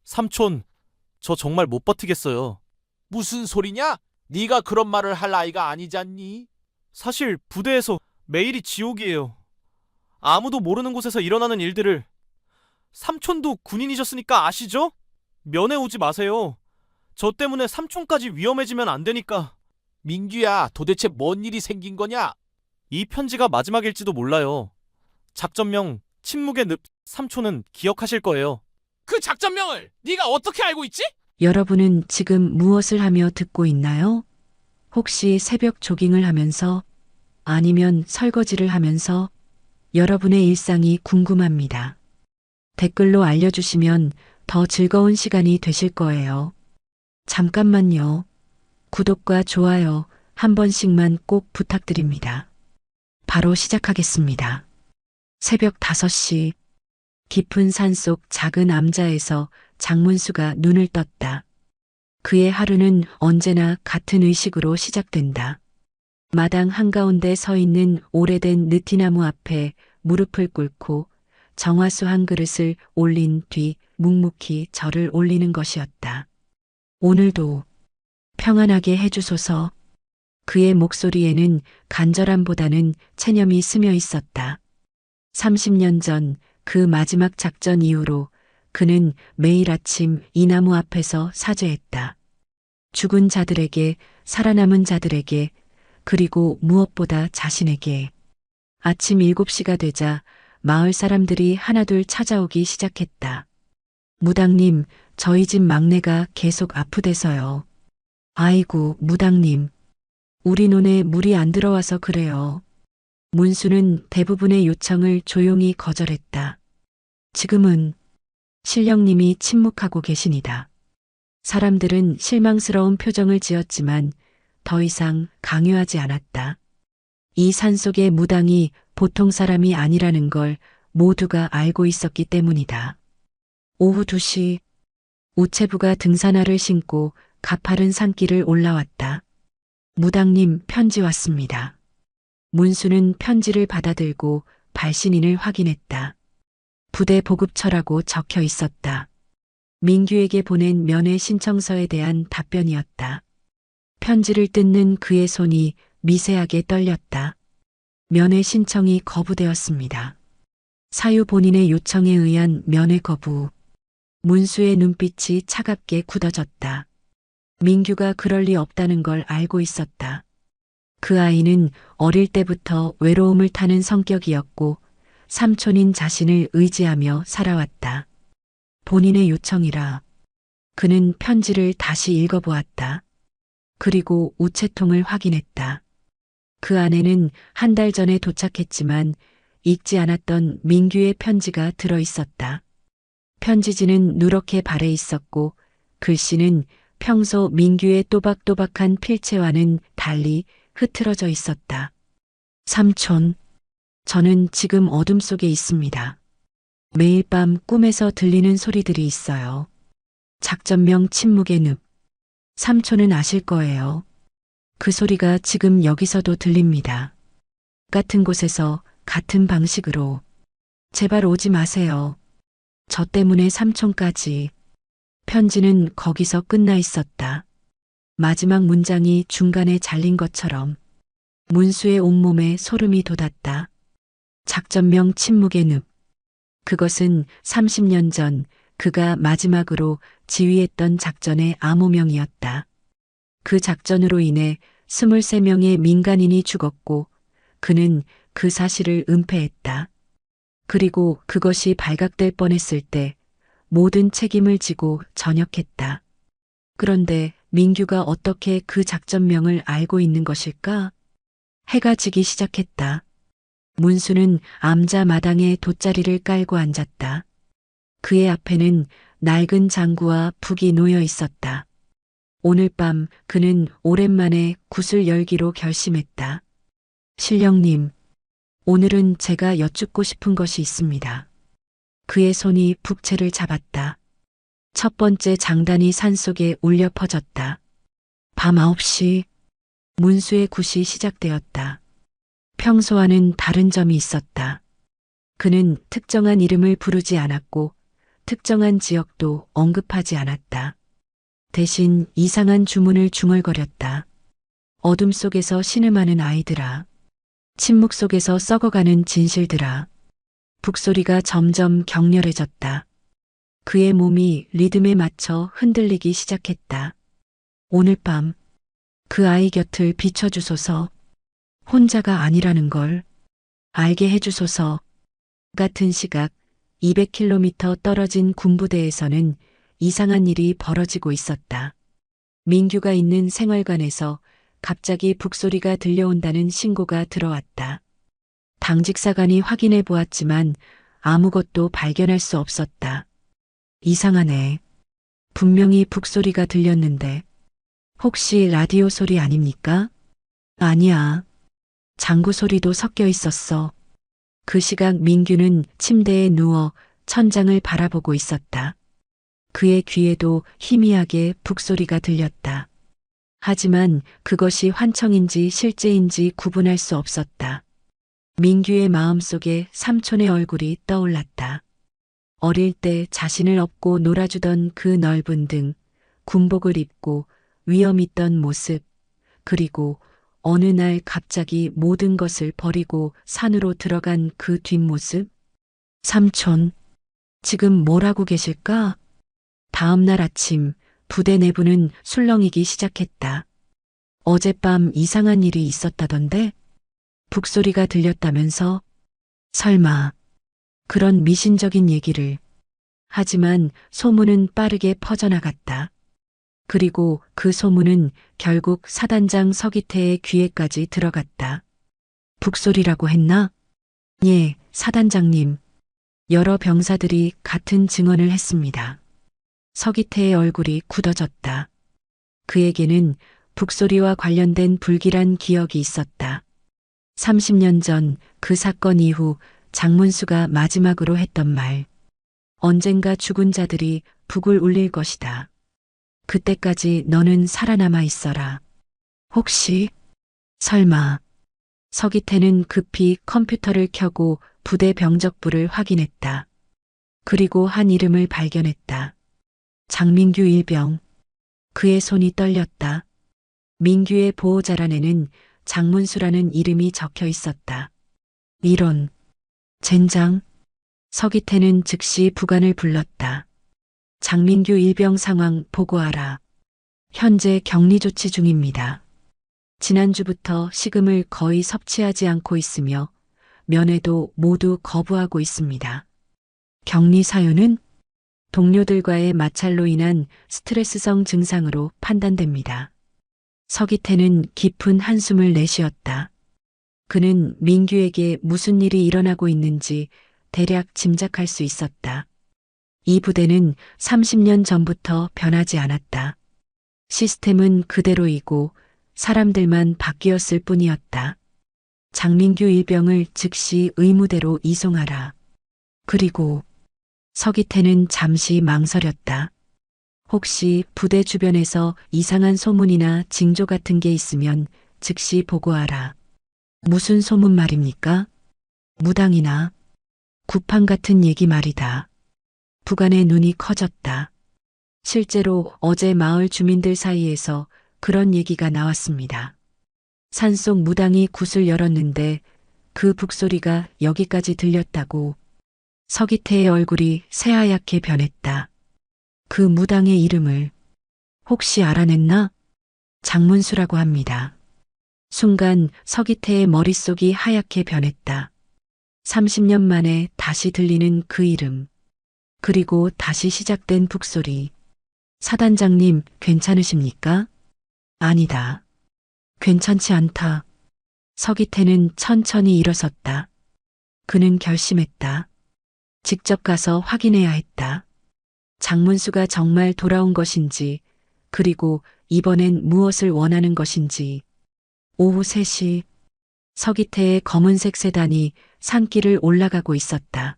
삼촌, 저 정말 못 버티겠어요. 무슨 소리냐? 네가 그런 말을 할 나이가 아니잖니? 사실 부대에서 매일이 지옥이에요. 아무도 모르는 곳에서 일어나는 일들을 삼촌도 군인이셨으니까 아시죠? 면회 오지 마세요. 저 때문에 삼촌까지 위험해지면 안 되니까. 민규야, 도대체 뭔 일이 생긴 거냐? 이 편지가 마지막일지도 몰라요. 작전명 침묵의 늪. 삼촌은 기억하실 거예요. 그 작전명을 네가 어떻게 알고 있지? 여러분은 지금 무엇을 하며 듣고 있나요? 혹시 새벽 조깅을 하면서 아니면 설거지를 하면서 여러분의 일상이 궁금합니다. 댓글로 알려주시면 더 즐거운 시간이 되실 거예요. 잠깐만요. 구독과 좋아요 한 번씩만 꼭 부탁드립니다. 바로 시작하겠습니다. 새벽 5시 깊은 산속 작은 암자에서 장문수가 눈을 떴다. 그의 하루는 언제나 같은 의식으로 시작된다. 마당 한가운데 서 있는 오래된 느티나무 앞에 무릎을 꿇고 정화수 한 그릇을 올린 뒤 묵묵히 절을 올리는 것이었다. 오늘도 평안하게 해주소서. 그의 목소리에는 간절함보다는 체념이 스며 있었다. 30년 전 그 마지막 작전 이후로 그는 매일 아침 이 나무 앞에서 사죄했다. 죽은 자들에게, 살아남은 자들에게, 그리고 무엇보다 자신에게. 아침 7시가 되자 마을 사람들이 하나둘 찾아오기 시작했다. 무당님, 저희 집 막내가 계속 아프대서요. 아이고, 무당님. 우리 논에 물이 안 들어와서 그래요. 문수는 대부분의 요청을 조용히 거절했다. 지금은 신령님이 침묵하고 계시니다. 사람들은 실망스러운 표정을 지었지만 더 이상 강요하지 않았다. 이 산속의 무당이 보통 사람이 아니라는 걸 모두가 알고 있었기 때문이다. 오후 2시 우체부가 등산화를 신고 가파른 산길을 올라왔다. 무당님 편지 왔습니다. 문수는 편지를 받아들고 발신인을 확인했다. 부대 보급처라고 적혀 있었다. 민규에게 보낸 면회 신청서에 대한 답변이었다. 편지를 뜯는 그의 손이 미세하게 떨렸다. 면회 신청이 거부되었습니다. 사유 본인의 요청에 의한 면회 거부. 문수의 눈빛이 차갑게 굳어졌다. 민규가 그럴 리 없다는 걸 알고 있었다. 그 아이는 어릴 때부터 외로움을 타는 성격이었고 삼촌인 자신을 의지하며 살아왔다. 본인의 요청이라. 그는 편지를 다시 읽어보았다. 그리고 우체통을 확인했다. 그 안에는 한 달 전에 도착했지만 읽지 않았던 민규의 편지가 들어 있었다. 편지지는 누렇게 발해 있었고 글씨는 평소 민규의 또박또박한 필체와는 달리 흐트러져 있었다. 삼촌, 저는 지금 어둠 속에 있습니다. 매일 밤 꿈에서 들리는 소리들이 있어요. 작전명 침묵의 늪. 삼촌은 아실 거예요. 그 소리가 지금 여기서도 들립니다. 같은 곳에서 같은 방식으로. 제발 오지 마세요. 저 때문에 삼촌까지. 편지는 거기서 끝나 있었다. 마지막 문장이 중간에 잘린 것처럼 문수의 온몸에 소름이 돋았다. 작전명 침묵의 늪. 그것은 30년 전 그가 마지막으로 지휘했던 작전의 암호명이었다. 그 작전으로 인해 23명의 민간인이 죽었고 그는 그 사실을 은폐했다. 그리고 그것이 발각될 뻔했을 때 모든 책임을 지고 전역했다. 그런데 민규가 어떻게 그 작전명을 알고 있는 것일까? 해가 지기 시작했다. 문수는 암자 마당에 돗자리를 깔고 앉았다. 그의 앞에는 낡은 장구와 북이 놓여 있었다. 오늘 밤 그는 오랜만에 굿을 열기로 결심했다. 신령님, 오늘은 제가 여쭙고 싶은 것이 있습니다. 그의 손이 북채를 잡았다. 첫 번째 장단이 산속에 울려 퍼졌다. 밤 9시 문수의 굿이 시작되었다. 평소와는 다른 점이 있었다. 그는 특정한 이름을 부르지 않았고 특정한 지역도 언급하지 않았다. 대신 이상한 주문을 중얼거렸다. 어둠 속에서 신음하는 아이들아. 침묵 속에서 썩어가는 진실들아. 북소리가 점점 격렬해졌다. 그의 몸이 리듬에 맞춰 흔들리기 시작했다. 오늘 밤 그 아이 곁을 비춰주소서. 혼자가 아니라는 걸 알게 해주소서. 같은 시각 200km 떨어진 군부대에서는 이상한 일이 벌어지고 있었다. 민규가 있는 생활관에서 갑자기 북소리가 들려온다는 신고가 들어왔다. 당직사관이 확인해 보았지만 아무것도 발견할 수 없었다. 이상하네. 분명히 북소리가 들렸는데 혹시 라디오 소리 아닙니까? 아니야. 장구 소리도 섞여 있었어. 그 시각 민규는 침대에 누워 천장을 바라보고 있었다. 그의 귀에도 희미하게 북소리가 들렸다. 하지만 그것이 환청인지 실제인지 구분할 수 없었다. 민규의 마음속에 삼촌의 얼굴이 떠올랐다. 어릴 때 자신을 업고 놀아주던 그 넓은 등, 군복을 입고 위험 있던 모습, 그리고 어느 날 갑자기 모든 것을 버리고 산으로 들어간 그 뒷모습? 삼촌, 지금 뭘 하고 계실까? 다음 날 아침 부대 내부는 술렁이기 시작했다. 어젯밤 이상한 일이 있었다던데? 북소리가 들렸다면서? 설마 그런 미신적인 얘기를. 하지만 소문은 빠르게 퍼져나갔다. 그리고 그 소문은 결국 사단장 서기태의 귀에까지 들어갔다. 북소리라고 했나? 예, 사단장님. 여러 병사들이 같은 증언을 했습니다. 서기태의 얼굴이 굳어졌다. 그에게는 북소리와 관련된 불길한 기억이 있었다. 30년 전 그 사건 이후 장문수가 마지막으로 했던 말. 언젠가 죽은 자들이 북을 울릴 것이다. 그때까지 너는 살아남아 있어라. 혹시, 설마. 서기태는 급히 컴퓨터를 켜고 부대 병적부를 확인했다. 그리고 한 이름을 발견했다. 장민규 일병. 그의 손이 떨렸다. 민규의 보호자란에는 장문수라는 이름이 적혀 있었다. 이런. 젠장. 서기태는 즉시 부관을 불렀다. 장민규 일병 상황 보고하라. 현재 격리 조치 중입니다. 지난주부터 식음을 거의 섭취하지 않고 있으며 면회도 모두 거부하고 있습니다. 격리 사유는 동료들과의 마찰로 인한 스트레스성 증상으로 판단됩니다. 서기태는 깊은 한숨을 내쉬었다. 그는 민규에게 무슨 일이 일어나고 있는지 대략 짐작할 수 있었다. 이 부대는 30년 전부터 변하지 않았다. 시스템은 그대로이고 사람들만 바뀌었을 뿐이었다. 장민규 일병을 즉시 의무대로 이송하라. 그리고 서기태는 잠시 망설였다. 혹시 부대 주변에서 이상한 소문이나 징조 같은 게 있으면 즉시 보고하라. 무슨 소문 말입니까? 무당이나 구판 같은 얘기 말이다. 부관의 눈이 커졌다. 실제로 어제 마을 주민들 사이에서 그런 얘기가 나왔습니다. 산속 무당이 굿을 열었는데 그 북소리가 여기까지 들렸다고. 서기태의 얼굴이 새하얗게 변했다. 그 무당의 이름을 혹시 알아냈나? 장문수라고 합니다. 순간 서기태의 머릿속이 하얗게 변했다. 30년 만에 다시 들리는 그 이름. 그리고 다시 시작된 북소리. 사단장님, 괜찮으십니까? 아니다. 괜찮지 않다. 서기태는 천천히 일어섰다. 그는 결심했다. 직접 가서 확인해야 했다. 장문수가 정말 돌아온 것인지, 그리고 이번엔 무엇을 원하는 것인지. 오후 3시, 서기태의 검은색 세단이 산길을 올라가고 있었다.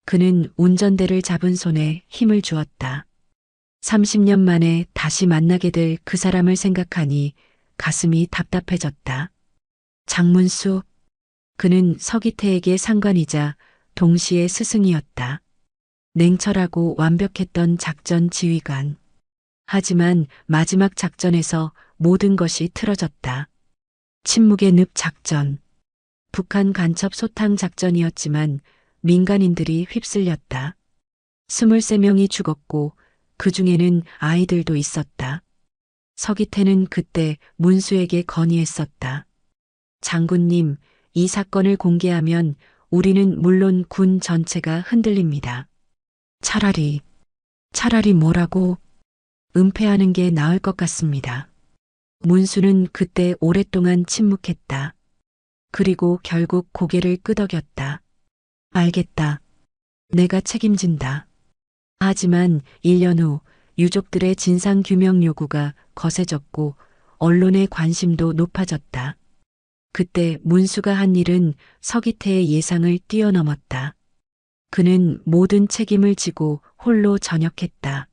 그는 운전대를 잡은 손에 힘을 주었다. 30년 만에 다시 만나게 될 그 사람을 생각하니 가슴이 답답해졌다. 장문수. 그는 서기태에게 상관이자 동시에 스승이었다. 냉철하고 완벽했던 작전 지휘관. 하지만 마지막 작전에서 모든 것이 틀어졌다. 침묵의 늪 작전. 북한 간첩 소탕 작전이었지만 민간인들이 휩쓸렸다. 23명이 죽었고 그 중에는 아이들도 있었다. 서기태는 그때 문수에게 건의했었다. 장군님, 이 사건을 공개하면 우리는 물론 군 전체가 흔들립니다. 차라리 뭐라고? 은폐하는 게 나을 것 같습니다. 문수는 그때 오랫동안 침묵했다. 그리고 결국 고개를 끄덕였다. 알겠다. 내가 책임진다. 하지만 1년 후 유족들의 진상규명 요구가 거세졌고 언론의 관심도 높아졌다. 그때 문수가 한 일은 서기태의 예상을 뛰어넘었다. 그는 모든 책임을 지고 홀로 전역했다.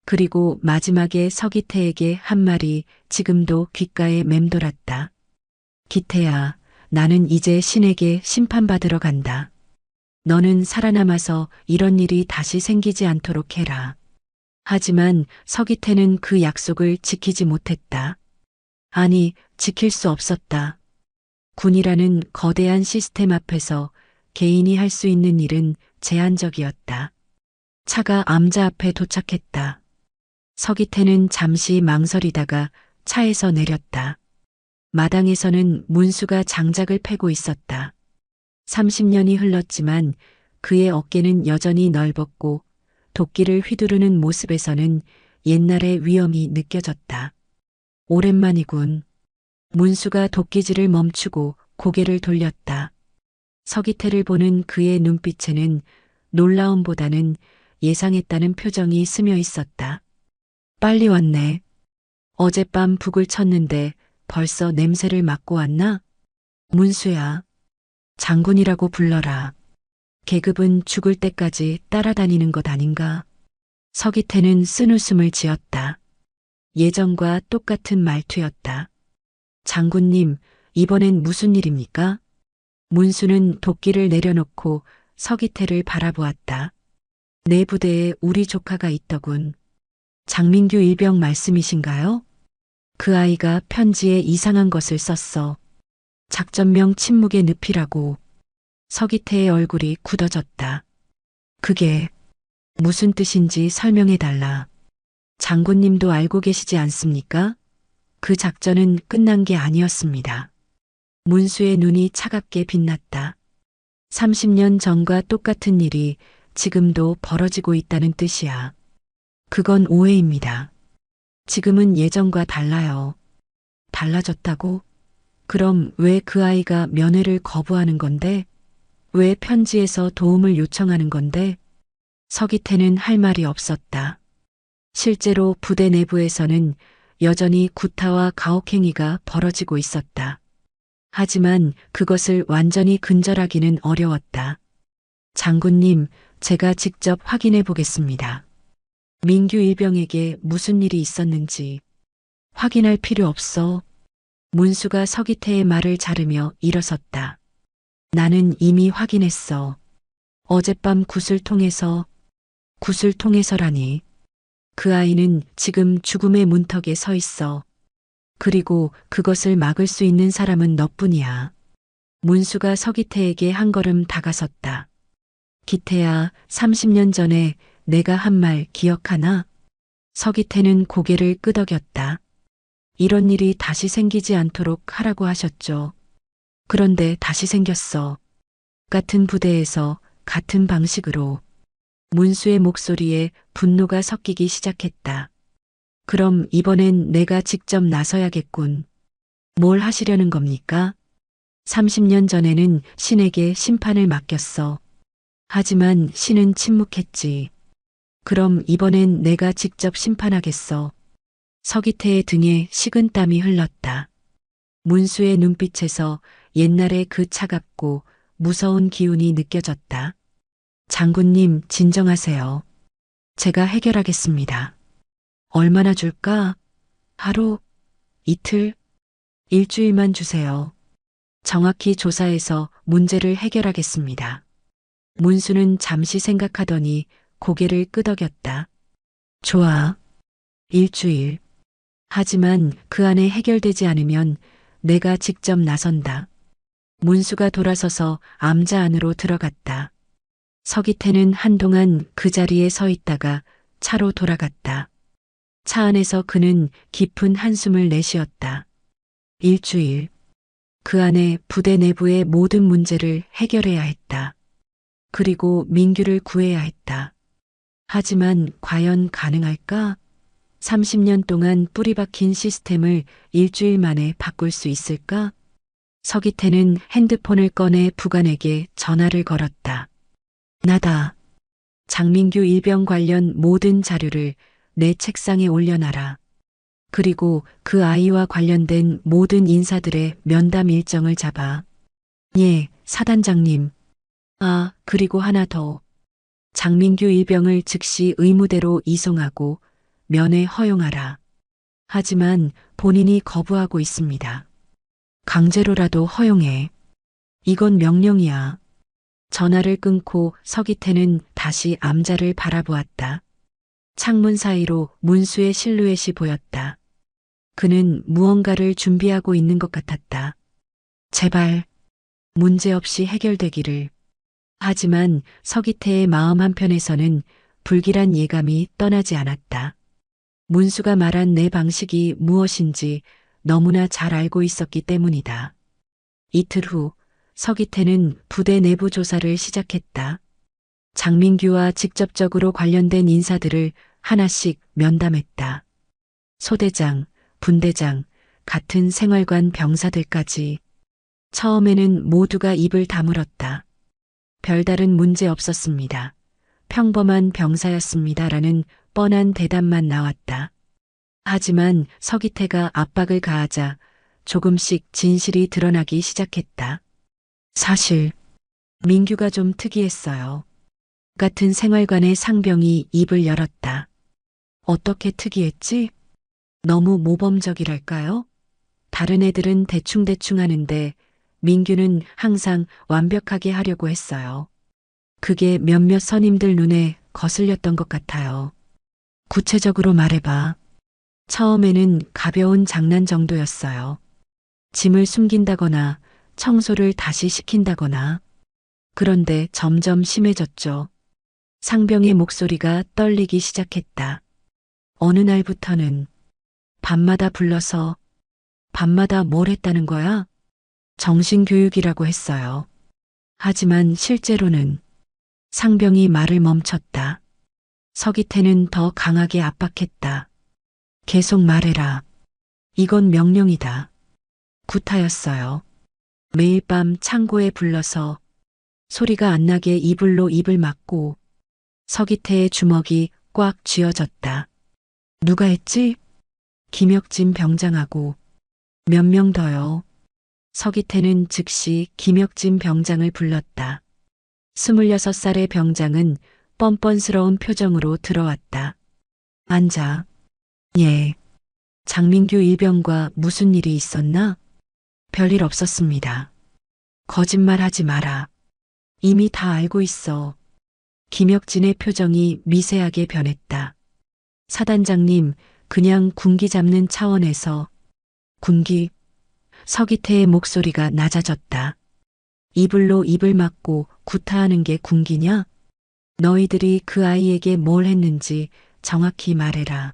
그리고 마지막에 서기태에게 한 말이 지금도 귓가에 맴돌았다. 기태야, 나는 이제 신에게 심판받으러 간다. 너는 살아남아서 이런 일이 다시 생기지 않도록 해라. 하지만 서기태는 그 약속을 지키지 못했다. 아니, 지킬 수 없었다. 군이라는 거대한 시스템 앞에서 개인이 할 수 있는 일은 제한적이었다. 차가 암자 앞에 도착했다. 서기태는 잠시 망설이다가 차에서 내렸다. 마당에서는 문수가 장작을 패고 있었다. 30년이 흘렀지만 그의 어깨는 여전히 넓었고 도끼를 휘두르는 모습에서는 옛날의 위엄이 느껴졌다. 오랜만이군. 문수가 도끼질을 멈추고 고개를 돌렸다. 서기태를 보는 그의 눈빛에는 놀라움보다는 예상했다는 표정이 스며 있었다. 빨리 왔네. 어젯밤 북을 쳤는데 벌써 냄새를 맡고 왔나? 문수야. 장군이라고 불러라. 계급은 죽을 때까지 따라다니는 것 아닌가? 서기태는 쓴웃음을 지었다. 예전과 똑같은 말투였다. 장군님, 이번엔 무슨 일입니까? 문수는 도끼를 내려놓고 서기태를 바라보았다. 내 부대에 우리 조카가 있더군. 장민규 일병 말씀이신가요? 그 아이가 편지에 이상한 것을 썼어. 작전명 침묵의 늪이라고. 서기태의 얼굴이 굳어졌다. 그게 무슨 뜻인지 설명해달라. 장군님도 알고 계시지 않습니까? 그 작전은 끝난 게 아니었습니다. 문수의 눈이 차갑게 빛났다. 30년 전과 똑같은 일이 지금도 벌어지고 있다는 뜻이야. 그건 오해입니다. 지금은 예전과 달라요. 달라졌다고? 그럼 왜 그 아이가 면회를 거부하는 건데? 왜 편지에서 도움을 요청하는 건데? 서기태는 할 말이 없었다. 실제로 부대 내부에서는 여전히 구타와 가혹행위가 벌어지고 있었다. 하지만 그것을 완전히 근절하기는 어려웠다. 장군님, 제가 직접 확인해 보겠습니다. 민규 일병에게 무슨 일이 있었는지 확인할 필요 없어. 문수가 서기태의 말을 자르며 일어섰다. 나는 이미 확인했어. 어젯밤 구슬통에서라니. 그 아이는 지금 죽음의 문턱에 서 있어. 그리고 그것을 막을 수 있는 사람은 너뿐이야. 문수가 서기태에게 한 걸음 다가섰다. 기태야, 30년 전에 내가 한 말 기억하나? 서기태는 고개를 끄덕였다. 이런 일이 다시 생기지 않도록 하라고 하셨죠. 그런데 다시 생겼어. 같은 부대에서 같은 방식으로. 문수의 목소리에 분노가 섞이기 시작했다. 그럼 이번엔 내가 직접 나서야겠군. 뭘 하시려는 겁니까? 30년 전에는 신에게 심판을 맡겼어. 하지만 신은 침묵했지. 그럼 이번엔 내가 직접 심판하겠어. 서기태의 등에 식은땀이 흘렀다. 문수의 눈빛에서 옛날의 그 차갑고 무서운 기운이 느껴졌다. 장군님, 진정하세요. 제가 해결하겠습니다. 얼마나 줄까? 하루? 이틀? 일주일만 주세요. 정확히 조사해서 문제를 해결하겠습니다. 문수는 잠시 생각하더니 고개를 끄덕였다. 좋아. 일주일. 하지만 그 안에 해결되지 않으면 내가 직접 나선다. 문수가 돌아서서 암자 안으로 들어갔다. 서기태는 한동안 그 자리에 서 있다가 차로 돌아갔다. 차 안에서 그는 깊은 한숨을 내쉬었다. 일주일. 그 안에 부대 내부의 모든 문제를 해결해야 했다. 그리고 민규를 구해야 했다. 하지만 과연 가능할까? 30년 동안 뿌리 박힌 시스템을 일주일 만에 바꿀 수 있을까? 서기태는 핸드폰을 꺼내 부관에게 전화를 걸었다. 나다. 장민규 일병 관련 모든 자료를 내 책상에 올려놔라. 그리고 그 아이와 관련된 모든 인사들의 면담 일정을 잡아. 예, 사단장님. 아, 그리고 하나 더. 장민규 일병을 즉시 의무대로 이송하고 면회 허용하라. 하지만 본인이 거부하고 있습니다. 강제로라도 허용해. 이건 명령이야. 전화를 끊고 서기태는 다시 암자를 바라보았다. 창문 사이로 문수의 실루엣이 보였다. 그는 무언가를 준비하고 있는 것 같았다. 제발 문제없이 해결되기를. 하지만 서기태의 마음 한편에서는 불길한 예감이 떠나지 않았다. 문수가 말한 내 방식이 무엇인지 너무나 잘 알고 있었기 때문이다. 이틀 후 서기태는 부대 내부 조사를 시작했다. 장민규와 직접적으로 관련된 인사들을 하나씩 면담했다. 소대장, 분대장, 같은 생활관 병사들까지. 처음에는 모두가 입을 다물었다. 별다른 문제 없었습니다. 평범한 병사였습니다라는 뻔한 대답만 나왔다. 하지만 서기태가 압박을 가하자 조금씩 진실이 드러나기 시작했다. 사실 민규가 좀 특이했어요. 같은 생활관의 상병이 입을 열었다. 어떻게 특이했지? 너무 모범적이랄까요? 다른 애들은 대충대충 하는데 민규는 항상 완벽하게 하려고 했어요. 그게 몇몇 선임들 눈에 거슬렸던 것 같아요. 구체적으로 말해봐. 처음에는 가벼운 장난 정도였어요. 짐을 숨긴다거나 청소를 다시 시킨다거나. 그런데 점점 심해졌죠. 상병의 목소리가 떨리기 시작했다. 어느 날부터는 밤마다 불러서 밤마다 뭘 했다는 거야? 정신교육이라고 했어요. 하지만 실제로는 상병이 말을 멈췄다. 서기태는 더 강하게 압박했다. 계속 말해라. 이건 명령이다. 구타였어요. 매일 밤 창고에 불러서 소리가 안 나게 이불로 입을 막고 서기태의 주먹이 꽉 쥐어졌다. 누가 했지? 김혁진 병장하고 몇 명 더요. 서기태는 즉시 김혁진 병장을 불렀다. 26살의 병장은 뻔뻔스러운 표정으로 들어왔다. 앉아. 예. 장민규 일병과 무슨 일이 있었나? 별일 없었습니다. 거짓말하지 마라. 이미 다 알고 있어. 김혁진의 표정이 미세하게 변했다. 사단장님, 그냥 군기 잡는 차원에서. 군기? 서기태의 목소리가 낮아졌다. 이불로 입을 막고 구타하는 게 군기냐? 너희들이 그 아이에게 뭘 했는지 정확히 말해라.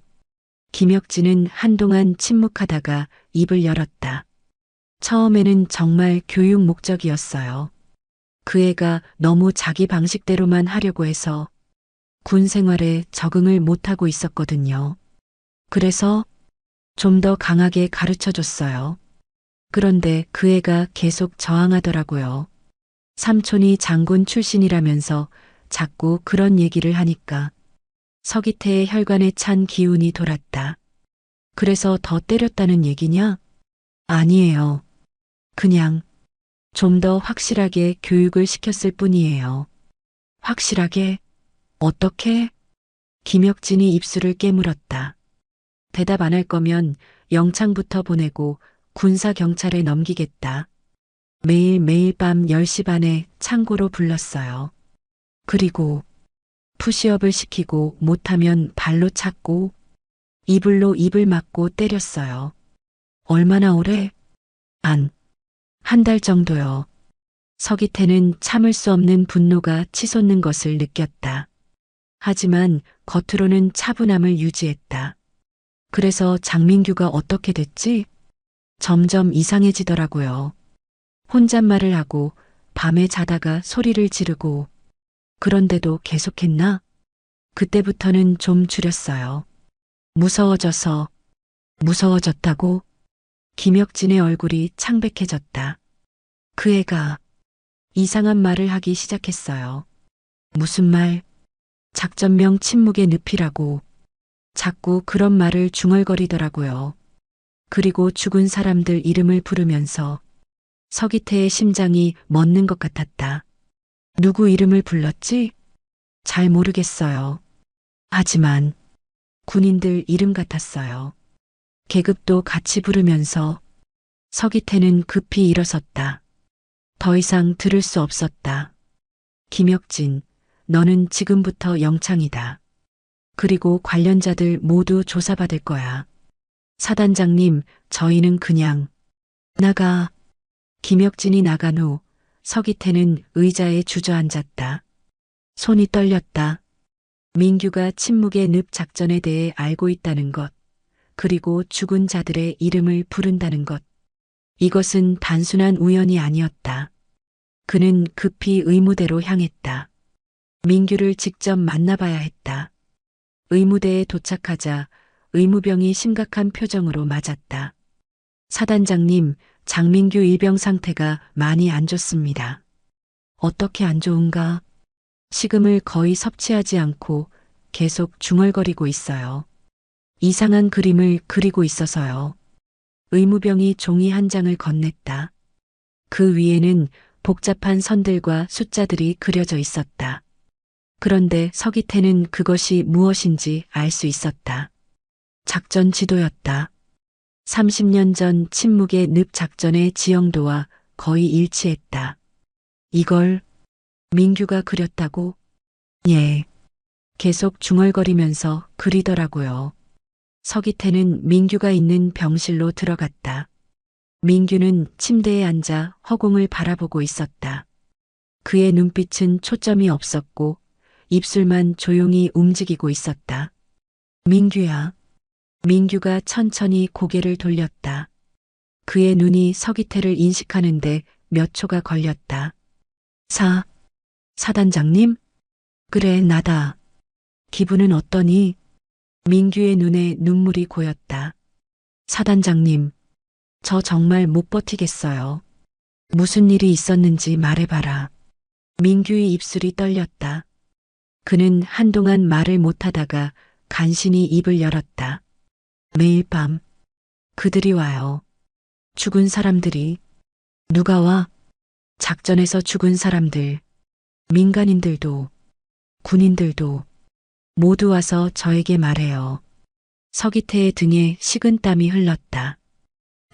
김혁진은 한동안 침묵하다가 입을 열었다. 처음에는 정말 교육 목적이었어요. 그 애가 너무 자기 방식대로만 하려고 해서 군 생활에 적응을 못하고 있었거든요. 그래서 좀 더 강하게 가르쳐 줬어요. 그런데 그 애가 계속 저항하더라고요. 삼촌이 장군 출신이라면서 자꾸 그런 얘기를 하니까 서기태의 혈관에 찬 기운이 돌았다. 그래서 더 때렸다는 얘기냐? 아니에요. 그냥 좀 더 확실하게 교육을 시켰을 뿐이에요. 확실하게? 어떻게? 김혁진이 입술을 깨물었다. 대답 안 할 거면 영창부터 보내고 군사경찰에 넘기겠다. 매일 밤 10시 반에 창고로 불렀어요. 그리고 푸시업을 시키고 못하면 발로 찼고 이불로 입을 맞고 때렸어요. 얼마나 오래? 한 달 정도요. 서기태는 참을 수 없는 분노가 치솟는 것을 느꼈다. 하지만 겉으로는 차분함을 유지했다. 그래서 장민규가 어떻게 됐지? 점점 이상해지더라고요. 혼잣말을 하고 밤에 자다가 소리를 지르고 그런데도 계속했나? 그때부터는 좀 줄였어요. 무서워졌다고? 김혁진의 얼굴이 창백해졌다. 그 애가 이상한 말을 하기 시작했어요. 무슨 말? 작전명 침묵의 늪이라고. 자꾸 그런 말을 중얼거리더라고요. 그리고 죽은 사람들 이름을 부르면서 서기태의 심장이 멎는 것 같았다. 누구 이름을 불렀지? 잘 모르겠어요. 하지만 군인들 이름 같았어요. 계급도 같이 부르면서 서기태는 급히 일어섰다. 더 이상 들을 수 없었다. 김혁진, 너는 지금부터 영창이다. 그리고 관련자들 모두 조사받을 거야. 사단장님, 저희는 그냥 나가. 김혁진이 나간 후 서기태는 의자에 주저앉았다. 손이 떨렸다. 민규가 침묵의 늪 작전에 대해 알고 있다는 것, 그리고 죽은 자들의 이름을 부른다는 것. 이것은 단순한 우연이 아니었다. 그는 급히 의무대로 향했다. 민규를 직접 만나봐야 했다. 의무대에 도착하자 의무병이 심각한 표정으로 맞았다. 사단장님, 장민규 일병 상태가 많이 안 좋습니다. 어떻게 안 좋은가? 식음을 거의 섭취하지 않고 계속 중얼거리고 있어요. 이상한 그림을 그리고 있어서요. 의무병이 종이 한 장을 건넸다. 그 위에는 복잡한 선들과 숫자들이 그려져 있었다. 그런데 서기태는 그것이 무엇인지 알 수 있었다. 작전 지도였다. 30년 전 침묵의 늪 작전의 지형도와 거의 일치했다. 이걸 민규가 그렸다고? 예. 계속 중얼거리면서 그리더라고요. 서기태는 민규가 있는 병실로 들어갔다. 민규는 침대에 앉아 허공을 바라보고 있었다. 그의 눈빛은 초점이 없었고 입술만 조용히 움직이고 있었다. 민규야. 민규가 천천히 고개를 돌렸다. 그의 눈이 서기태를 인식하는데 몇 초가 걸렸다. 사단장님? 그래, 나다. 기분은 어떠니? 민규의 눈에 눈물이 고였다. 사단장님, 저 정말 못 버티겠어요. 무슨 일이 있었는지 말해봐라. 민규의 입술이 떨렸다. 그는 한동안 말을 못하다가 간신히 입을 열었다. 매일 밤 그들이 와요. 죽은 사람들이. 누가 와? 작전에서 죽은 사람들. 민간인들도 군인들도 모두 와서 저에게 말해요. 서기태의 등에 식은땀이 흘렀다.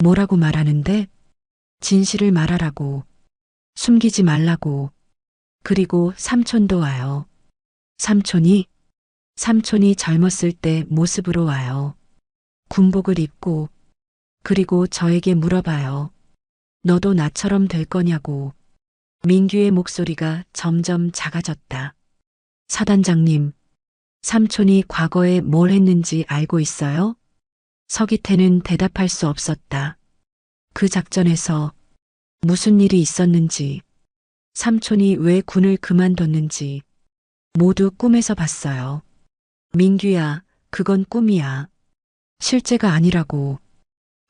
뭐라고 말하는데? 진실을 말하라고. 숨기지 말라고. 그리고 삼촌도 와요. 삼촌이 젊었을 때 모습으로 와요. 군복을 입고. 그리고 저에게 물어봐요. 너도 나처럼 될 거냐고. 민규의 목소리가 점점 작아졌다. 사단장님, 삼촌이 과거에 뭘 했는지 알고 있어요? 서기태는 대답할 수 없었다. 그 작전에서 무슨 일이 있었는지, 삼촌이 왜 군을 그만뒀는지 모두 꿈에서 봤어요. 민규야, 그건 꿈이야. 실제가 아니라고.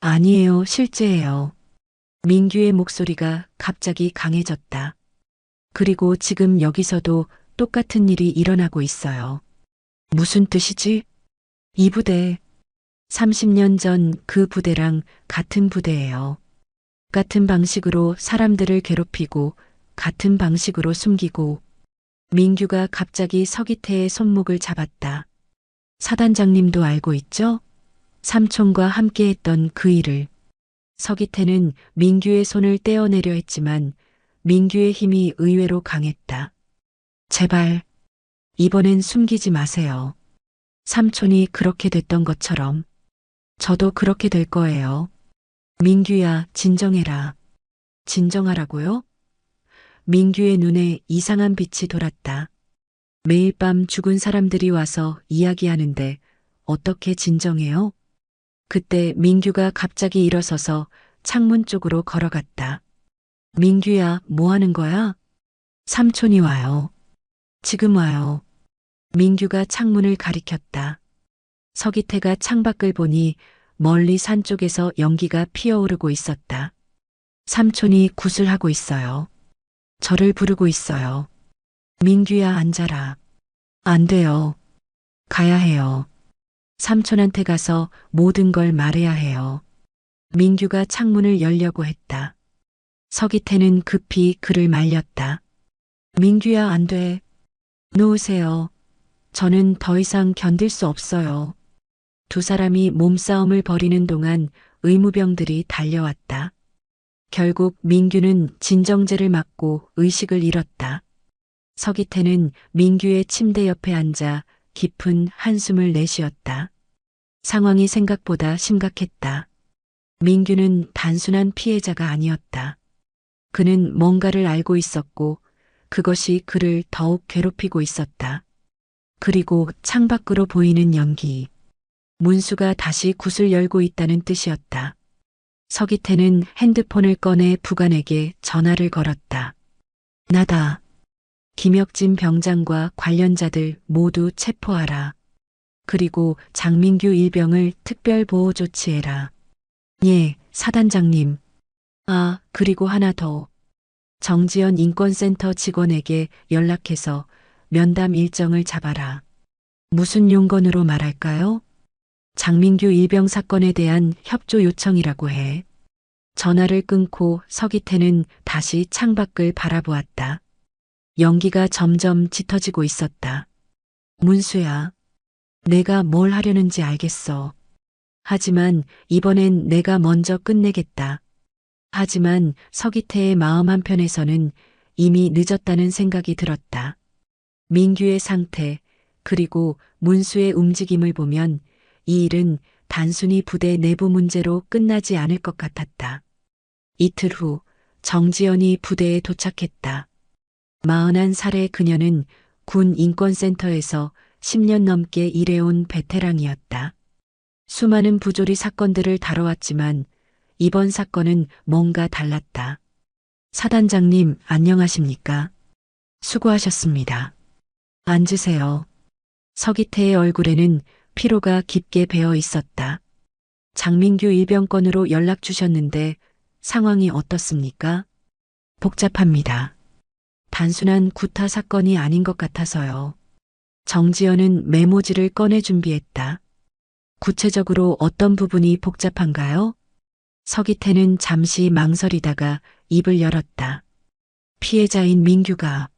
아니에요, 실제예요. 민규의 목소리가 갑자기 강해졌다. 그리고 지금 여기서도 똑같은 일이 일어나고 있어요. 무슨 뜻이지? 이 부대. 30년 전 그 부대랑 같은 부대예요. 같은 방식으로 사람들을 괴롭히고 같은 방식으로 숨기고. 민규가 갑자기 서기태의 손목을 잡았다. 사단장님도 알고 있죠? 삼촌과 함께했던 그 일을. 서기태는 민규의 손을 떼어내려 했지만 민규의 힘이 의외로 강했다. 제발. 이번엔 숨기지 마세요. 삼촌이 그렇게 됐던 것처럼 저도 그렇게 될 거예요. 민규야, 진정해라. 진정하라고요? 민규의 눈에 이상한 빛이 돌았다. 매일 밤 죽은 사람들이 와서 이야기하는데 어떻게 진정해요? 그때 민규가 갑자기 일어서서 창문 쪽으로 걸어갔다. 민규야, 뭐 하는 거야? 삼촌이 와요. 지금 와요. 민규가 창문을 가리켰다. 서기태가 창밖을 보니 멀리 산 쪽에서 연기가 피어오르고 있었다. 삼촌이 구슬하고 있어요. 저를 부르고 있어요. 민규야, 앉아라. 안 돼요. 가야 해요. 삼촌한테 가서 모든 걸 말해야 해요. 민규가 창문을 열려고 했다. 서기태는 급히 그를 말렸다. 민규야, 안 돼. 놓으세요. 저는 더 이상 견딜 수 없어요. 두 사람이 몸싸움을 벌이는 동안 의무병들이 달려왔다. 결국 민규는 진정제를 맞고 의식을 잃었다. 서기태는 민규의 침대 옆에 앉아 깊은 한숨을 내쉬었다. 상황이 생각보다 심각했다. 민규는 단순한 피해자가 아니었다. 그는 뭔가를 알고 있었고 그것이 그를 더욱 괴롭히고 있었다. 그리고 창밖으로 보이는 연기. 문수가 다시 굿을 열고 있다는 뜻이었다. 서기태는 핸드폰을 꺼내 부관에게 전화를 걸었다. 나다. 김혁진 병장과 관련자들 모두 체포하라. 그리고 장민규 일병을 특별보호 조치해라. 예, 사단장님. 아, 그리고 하나 더. 정지연 인권센터 직원에게 연락해서 면담 일정을 잡아라. 무슨 용건으로 말할까요? 장민규 일병 사건에 대한 협조 요청이라고 해. 전화를 끊고 서기태는 다시 창밖을 바라보았다. 연기가 점점 짙어지고 있었다. 문수야, 내가 뭘 하려는지 알겠어. 하지만 이번엔 내가 먼저 끝내겠다. 하지만 서기태의 마음 한편에서는 이미 늦었다는 생각이 들었다. 민규의 상태, 그리고 문수의 움직임을 보면 이 일은 단순히 부대 내부 문제로 끝나지 않을 것 같았다. 이틀 후 정지연이 부대에 도착했다. 41살의 그녀는 군 인권센터에서 10년 넘게 일해온 베테랑이었다. 수많은 부조리 사건들을 다뤄왔지만 이번 사건은 뭔가 달랐다. 사단장님, 안녕하십니까? 수고하셨습니다. 앉으세요. 서기태의 얼굴에는 피로가 깊게 배어 있었다. 장민규 일병권으로 연락 주셨는데 상황이 어떻습니까? 복잡합니다. 단순한 구타 사건이 아닌 것 같아서요. 정지연은 메모지를 꺼내 준비했다. 구체적으로 어떤 부분이 복잡한가요? 서기태는 잠시 망설이다가 입을 열었다. 피해자인 민규가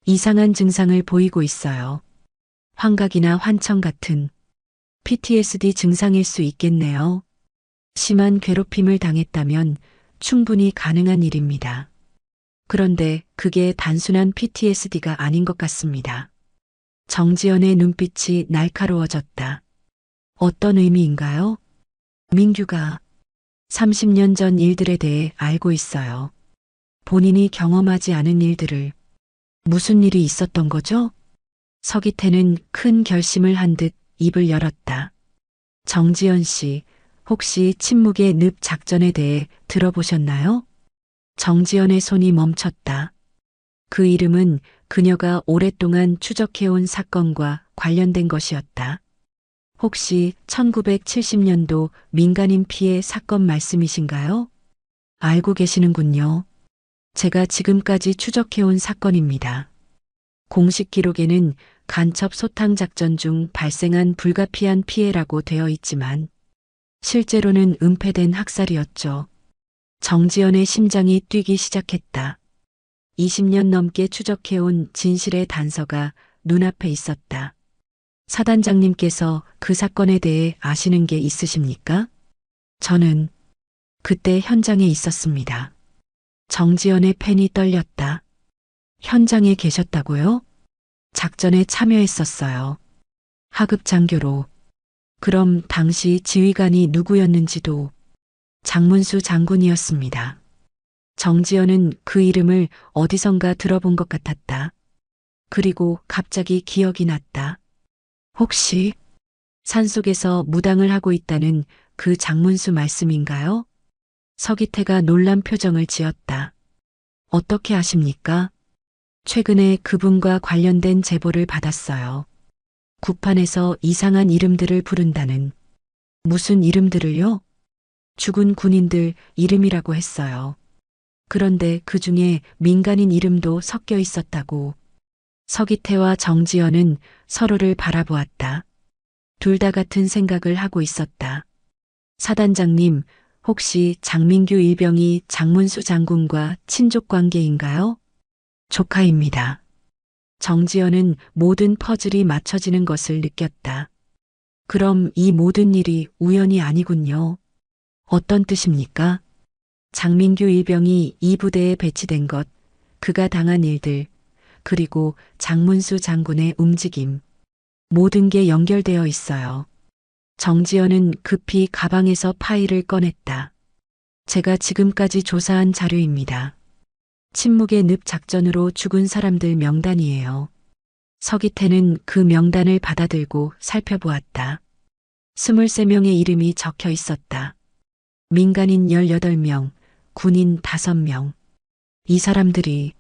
이상한 증상을 보이고 있어요. 환각이나 환청 같은 PTSD 증상일 수 있겠네요. 심한 괴롭힘을 당했다면 충분히 가능한 일입니다. 그런데 그게 단순한 PTSD가 아닌 것 같습니다. 정지연의 눈빛이 날카로워졌다. 어떤 의미인가요? 민규가 30년 전 일들에 대해 알고 있어요. 본인이 경험하지 않은 일들을. 무슨 일이 있었던 거죠? 서기태는 큰 결심을 한 듯 입을 열었다. 정지연 씨, 혹시 침묵의 늪 작전에 대해 들어보셨나요? 정지연의 손이 멈췄다. 그 이름은 그녀가 오랫동안 추적해온 사건과 관련된 것이었다. 혹시 1970년도 민간인 피해 사건 말씀이신가요? 알고 계시는군요. 제가 지금까지 추적해온 사건입니다. 공식 기록에는 간첩 소탕 작전 중 발생한 불가피한 피해라고 되어 있지만 실제로는 은폐된 학살이었죠. 정지연의 심장이 뛰기 시작했다. 20년 넘게 추적해온 진실의 단서가 눈앞에 있었다. 사단장님께서 그 사건에 대해 아시는 게 있으십니까? 저는 그때 현장에 있었습니다. 정지연의 펜이 떨렸다. 현장에 계셨다고요? 작전에 참여했었어요. 하급 장교로. 그럼 당시 지휘관이 누구였는지도 장문수 장군이었습니다. 정지연은 그 이름을 어디선가 들어본 것 같았다. 그리고 갑자기 기억이 났다. 혹시 산속에서 무당을 하고 있다는 그 장문수 말씀인가요? 서기태가 놀란 표정을 지었다. 어떻게 아십니까? 최근에 그분과 관련된 제보를 받았어요. 구판에서 이상한 이름들을 부른다는. 무슨 이름들을요? 죽은 군인들 이름이라고 했어요. 그런데 그 중에 민간인 이름도 섞여 있었다고. 서기태와 정지연은 서로를 바라보았다. 둘 다 같은 생각을 하고 있었다. 사단장님, 혹시 장민규 일병이 장문수 장군과 친족 관계인가요? 조카입니다. 정지연은 모든 퍼즐이 맞춰지는 것을 느꼈다. 그럼 이 모든 일이 우연이 아니군요. 어떤 뜻입니까? 장민규 일병이 이 부대에 배치된 것, 그가 당한 일들, 그리고 장문수 장군의 움직임. 모든 게 연결되어 있어요. 정지연은 급히 가방에서 파일을 꺼냈다. 제가 지금까지 조사한 자료입니다. 침묵의 늪 작전으로 죽은 사람들 명단이에요. 서기태는 그 명단을 받아들고 살펴보았다. 23명의 이름이 적혀 있었다. 민간인 18명, 군인 5명. 이 사람들이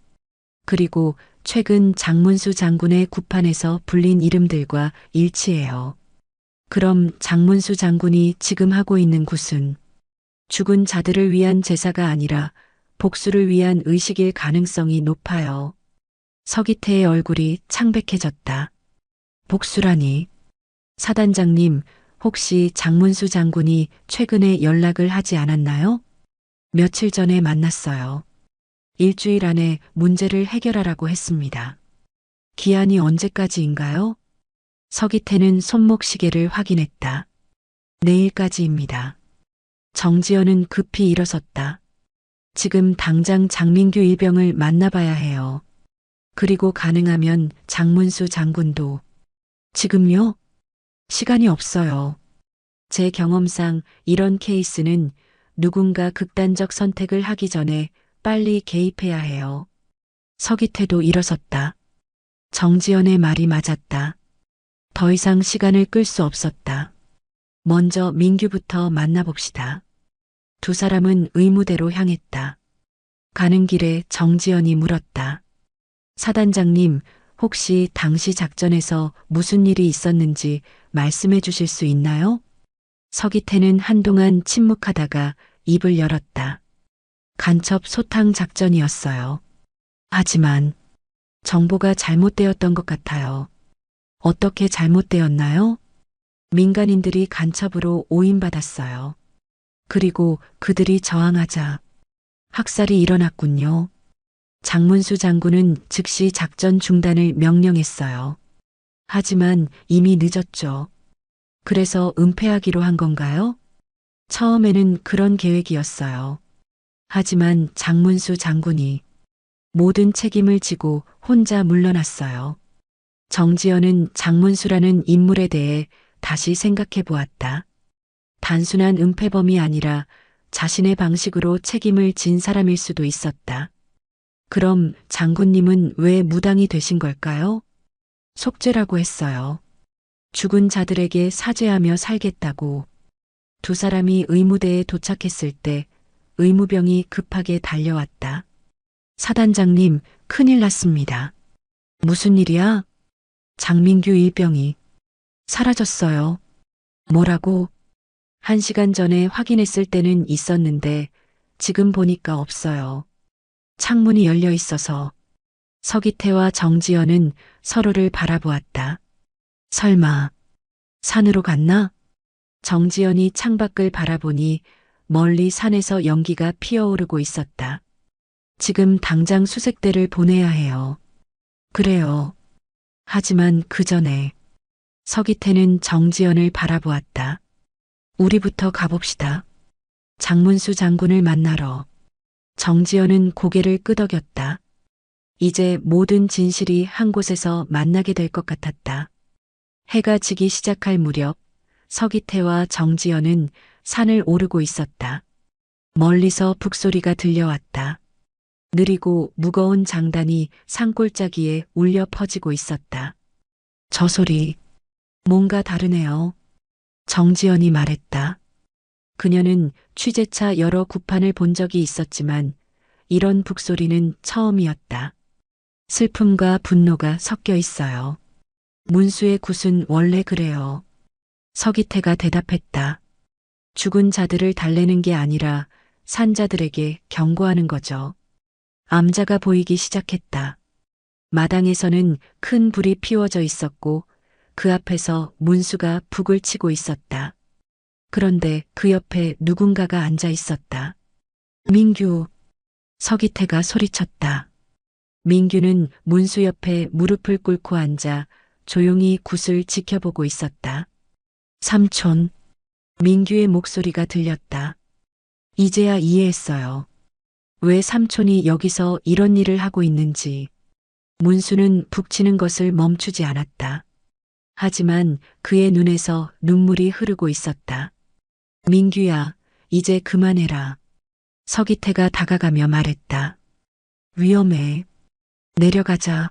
그리고 최근 장문수 장군의 구판에서 불린 이름들과 일치해요. 그럼 장문수 장군이 지금 하고 있는 굿은 죽은 자들을 위한 제사가 아니라 복수를 위한 의식일 가능성이 높아요. 서기태의 얼굴이 창백해졌다. 복수라니. 사단장님, 혹시 장문수 장군이 최근에 연락을 하지 않았나요? 며칠 전에 만났어요. 일주일 안에 문제를 해결하라고 했습니다. 기한이 언제까지인가요? 서기태는 손목 시계를 확인했다. 내일까지입니다. 정지연은 급히 일어섰다. 지금 당장 장민규 일병을 만나봐야 해요. 그리고 가능하면 장문수 장군도. 지금요? 시간이 없어요. 제 경험상 이런 케이스는 누군가 극단적 선택을 하기 전에 빨리 개입해야 해요. 서기태도 일어섰다. 정지연의 말이 맞았다. 더 이상 시간을 끌 수 없었다. 먼저 민규부터 만나봅시다. 두 사람은 의무대로 향했다. 가는 길에 정지연이 물었다. 사단장님, 혹시 당시 작전에서 무슨 일이 있었는지 말씀해 주실 수 있나요? 서기태는 한동안 침묵하다가 입을 열었다. 간첩 소탕 작전이었어요. 하지만 정보가 잘못되었던 것 같아요. 어떻게 잘못되었나요? 민간인들이 간첩으로 오인받았어요. 그리고 그들이 저항하자 학살이 일어났군요. 장문수 장군은 즉시 작전 중단을 명령했어요. 하지만 이미 늦었죠. 그래서 은폐하기로 한 건가요? 처음에는 그런 계획이었어요. 하지만 장문수 장군이 모든 책임을 지고 혼자 물러났어요. 정지연은 장문수라는 인물에 대해 다시 생각해 보았다. 단순한 은폐범이 아니라 자신의 방식으로 책임을 진 사람일 수도 있었다. 그럼 장군님은 왜 무당이 되신 걸까요? 속죄라고 했어요. 죽은 자들에게 사죄하며 살겠다고. 두 사람이 의무대에 도착했을 때 의무병이 급하게 달려왔다. 사단장님, 큰일 났습니다. 무슨 일이야? 장민규 일병이 사라졌어요. 뭐라고? 1시간 전에 확인했을 때는 있었는데 지금 보니까 없어요. 창문이 열려 있어서. 서기태와 정지연은 서로를 바라보았다. 설마 산으로 갔나? 정지연이 창밖을 바라보니 멀리 산에서 연기가 피어오르고 있었다. 지금 당장 수색대를 보내야 해요. 그래요. 하지만 그 전에 서기태는 정지연을 바라보았다. 우리부터 가봅시다. 장문수 장군을 만나러. 정지연은 고개를 끄덕였다. 이제 모든 진실이 한 곳에서 만나게 될 것 같았다. 해가 지기 시작할 무렵 서기태와 정지연은 산을 오르고 있었다. 멀리서 북소리가 들려왔다. 느리고 무거운 장단이 산골짜기에 울려 퍼지고 있었다. 저 소리, 뭔가 다르네요. 정지연이 말했다. 그녀는 취재차 여러 구판을 본 적이 있었지만 이런 북소리는 처음이었다. 슬픔과 분노가 섞여 있어요. 문수의 굿은 원래 그래요. 서기태가 대답했다. 죽은 자들을 달래는 게 아니라 산자들에게 경고하는 거죠. 암자가 보이기 시작했다. 마당에서는 큰 불이 피워져 있었고 그 앞에서 문수가 북을 치고 있었다. 그런데 그 옆에 누군가가 앉아 있었다. 민규. 서기태가 소리쳤다. 민규는 문수 옆에 무릎을 꿇고 앉아 조용히 굿을 지켜보고 있었다. 삼촌. 민규의 목소리가 들렸다. 이제야 이해했어요. 왜 삼촌이 여기서 이런 일을 하고 있는지. 문수는 북치는 것을 멈추지 않았다. 하지만 그의 눈에서 눈물이 흐르고 있었다. 민규야, 이제 그만해라. 서기태가 다가가며 말했다. 위험해. 내려가자.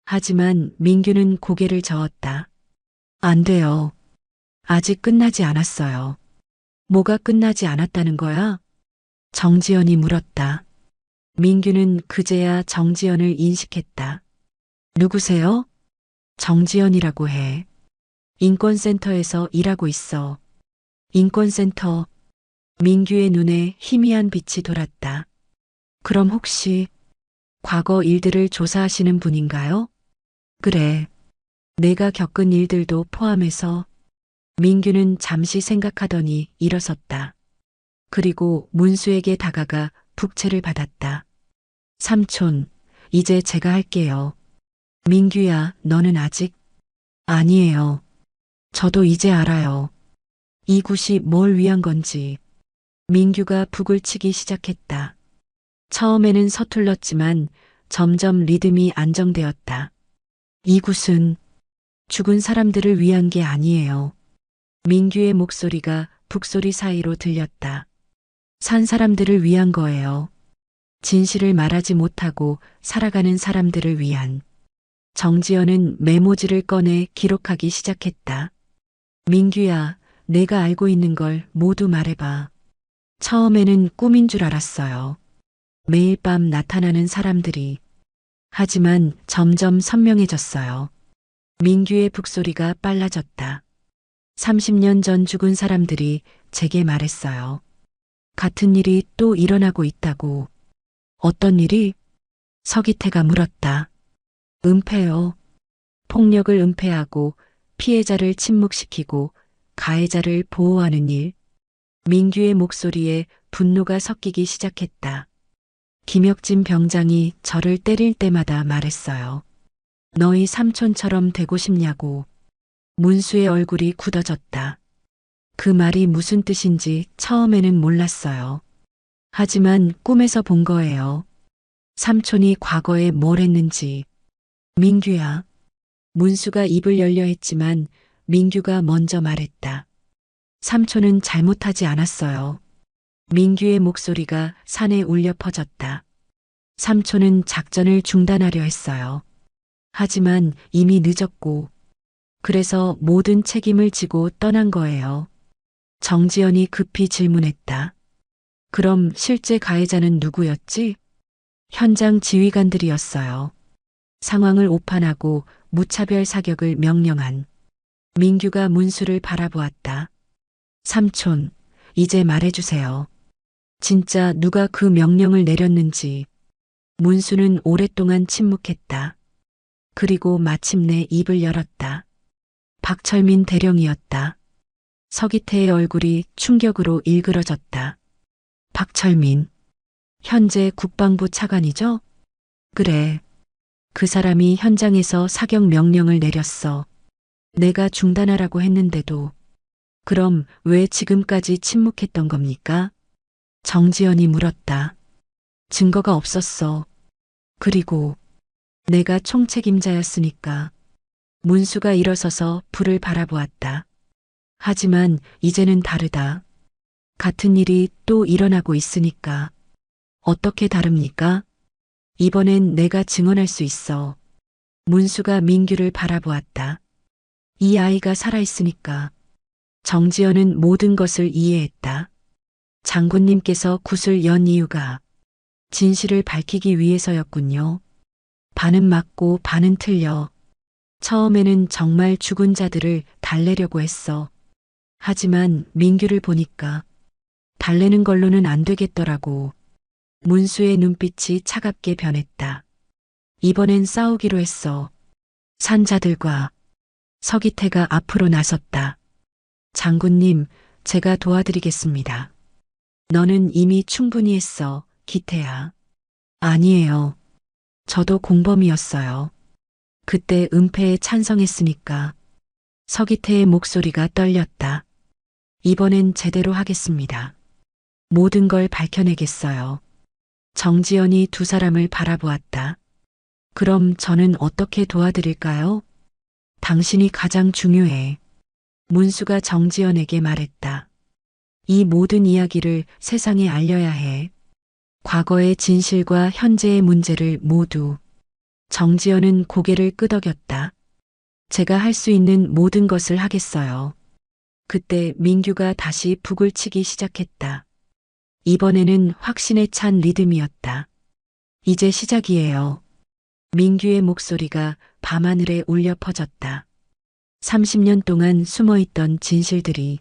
하지만 민규는 고개를 저었다. 안 돼요. 아직 끝나지 않았어요. 뭐가 끝나지 않았다는 거야? 정지연이 물었다. 민규는 그제야 정지연을 인식했다. 누구세요? 정지연이라고 해. 인권센터에서 일하고 있어. 인권센터. 민규의 눈에 희미한 빛이 돌았다. 그럼 혹시 과거 일들을 조사하시는 분인가요? 그래. 내가 겪은 일들도 포함해서. 민규는 잠시 생각하더니 일어섰다. 그리고 문수에게 다가가 북채를 받았다. 삼촌, 이제 제가 할게요. 민규야, 너는 아직? 아니에요. 저도 이제 알아요. 이 굿이 뭘 위한 건지. 민규가 북을 치기 시작했다. 처음에는 서툴렀지만 점점 리듬이 안정되었다. 이 굿은 죽은 사람들을 위한 게 아니에요. 민규의 목소리가 북소리 사이로 들렸다. 산 사람들을 위한 거예요. 진실을 말하지 못하고 살아가는 사람들을 위한. 정지연은 메모지를 꺼내 기록하기 시작했다. 민규야, 내가 알고 있는 걸 모두 말해봐. 처음에는 꿈인 줄 알았어요. 매일 밤 나타나는 사람들이. 하지만 점점 선명해졌어요. 민규의 북소리가 빨라졌다. 30년 전 죽은 사람들이 제게 말했어요. 같은 일이 또 일어나고 있다고. 어떤 일이? 서기태가 물었다. 은폐요. 폭력을 은폐하고 피해자를 침묵시키고 가해자를 보호하는 일. 민규의 목소리에 분노가 섞이기 시작했다. 김혁진 병장이 저를 때릴 때마다 말했어요. 너희 삼촌처럼 되고 싶냐고. 문수의 얼굴이 굳어졌다. 그 말이 무슨 뜻인지 처음에는 몰랐어요. 하지만 꿈에서 본 거예요. 삼촌이 과거에 뭘 했는지. 민규야. 문수가 입을 열려 했지만 민규가 먼저 말했다. 삼촌은 잘못하지 않았어요. 민규의 목소리가 산에 울려 퍼졌다. 삼촌은 작전을 중단하려 했어요. 하지만 이미 늦었고, 그래서 모든 책임을 지고 떠난 거예요. 정지연이 급히 질문했다. 그럼 실제 가해자는 누구였지? 현장 지휘관들이었어요. 상황을 오판하고 무차별 사격을 명령한. 민규가 문수를 바라보았다. 삼촌, 이제 말해주세요. 진짜 누가 그 명령을 내렸는지. 문수는 오랫동안 침묵했다. 그리고 마침내 입을 열었다. 박철민 대령이었다. 서기태의 얼굴이 충격으로 일그러졌다. 박철민. 현재 국방부 차관이죠? 그래. 그 사람이 현장에서 사격 명령을 내렸어. 내가 중단하라고 했는데도. 그럼 왜 지금까지 침묵했던 겁니까? 정지연이 물었다. 증거가 없었어. 그리고 내가 총책임자였으니까. 문수가 일어서서 불을 바라보았다. 하지만 이제는 다르다. 같은 일이 또 일어나고 있으니까. 어떻게 다릅니까? 이번엔 내가 증언할 수 있어. 문수가 민규를 바라보았다. 이 아이가 살아있으니까. 정지연은 모든 것을 이해했다. 장군님께서 굿을 연 이유가 진실을 밝히기 위해서였군요. 반은 맞고 반은 틀려. 처음에는 정말 죽은 자들을 달래려고 했어. 하지만 민규를 보니까 달래는 걸로는 안 되겠더라고. 문수의 눈빛이 차갑게 변했다. 이번엔 싸우기로 했어. 산자들과. 서기태가 앞으로 나섰다. 장군님, 제가 도와드리겠습니다. 너는 이미 충분히 했어, 기태야. 아니에요. 저도 공범이었어요. 그때 은폐에 찬성했으니까. 서기태의 목소리가 떨렸다. 이번엔 제대로 하겠습니다. 모든 걸 밝혀내겠어요. 정지연이 두 사람을 바라보았다. 그럼 저는 어떻게 도와드릴까요? 당신이 가장 중요해. 문수가 정지연에게 말했다. 이 모든 이야기를 세상에 알려야 해. 과거의 진실과 현재의 문제를 모두. 정지연은 고개를 끄덕였다. 제가 할 수 있는 모든 것을 하겠어요. 그때 민규가 다시 북을 치기 시작했다. 이번에는 확신에 찬 리듬이었다. 이제 시작이에요. 민규의 목소리가 밤하늘에 울려 퍼졌다. 30년 동안 숨어있던 진실들이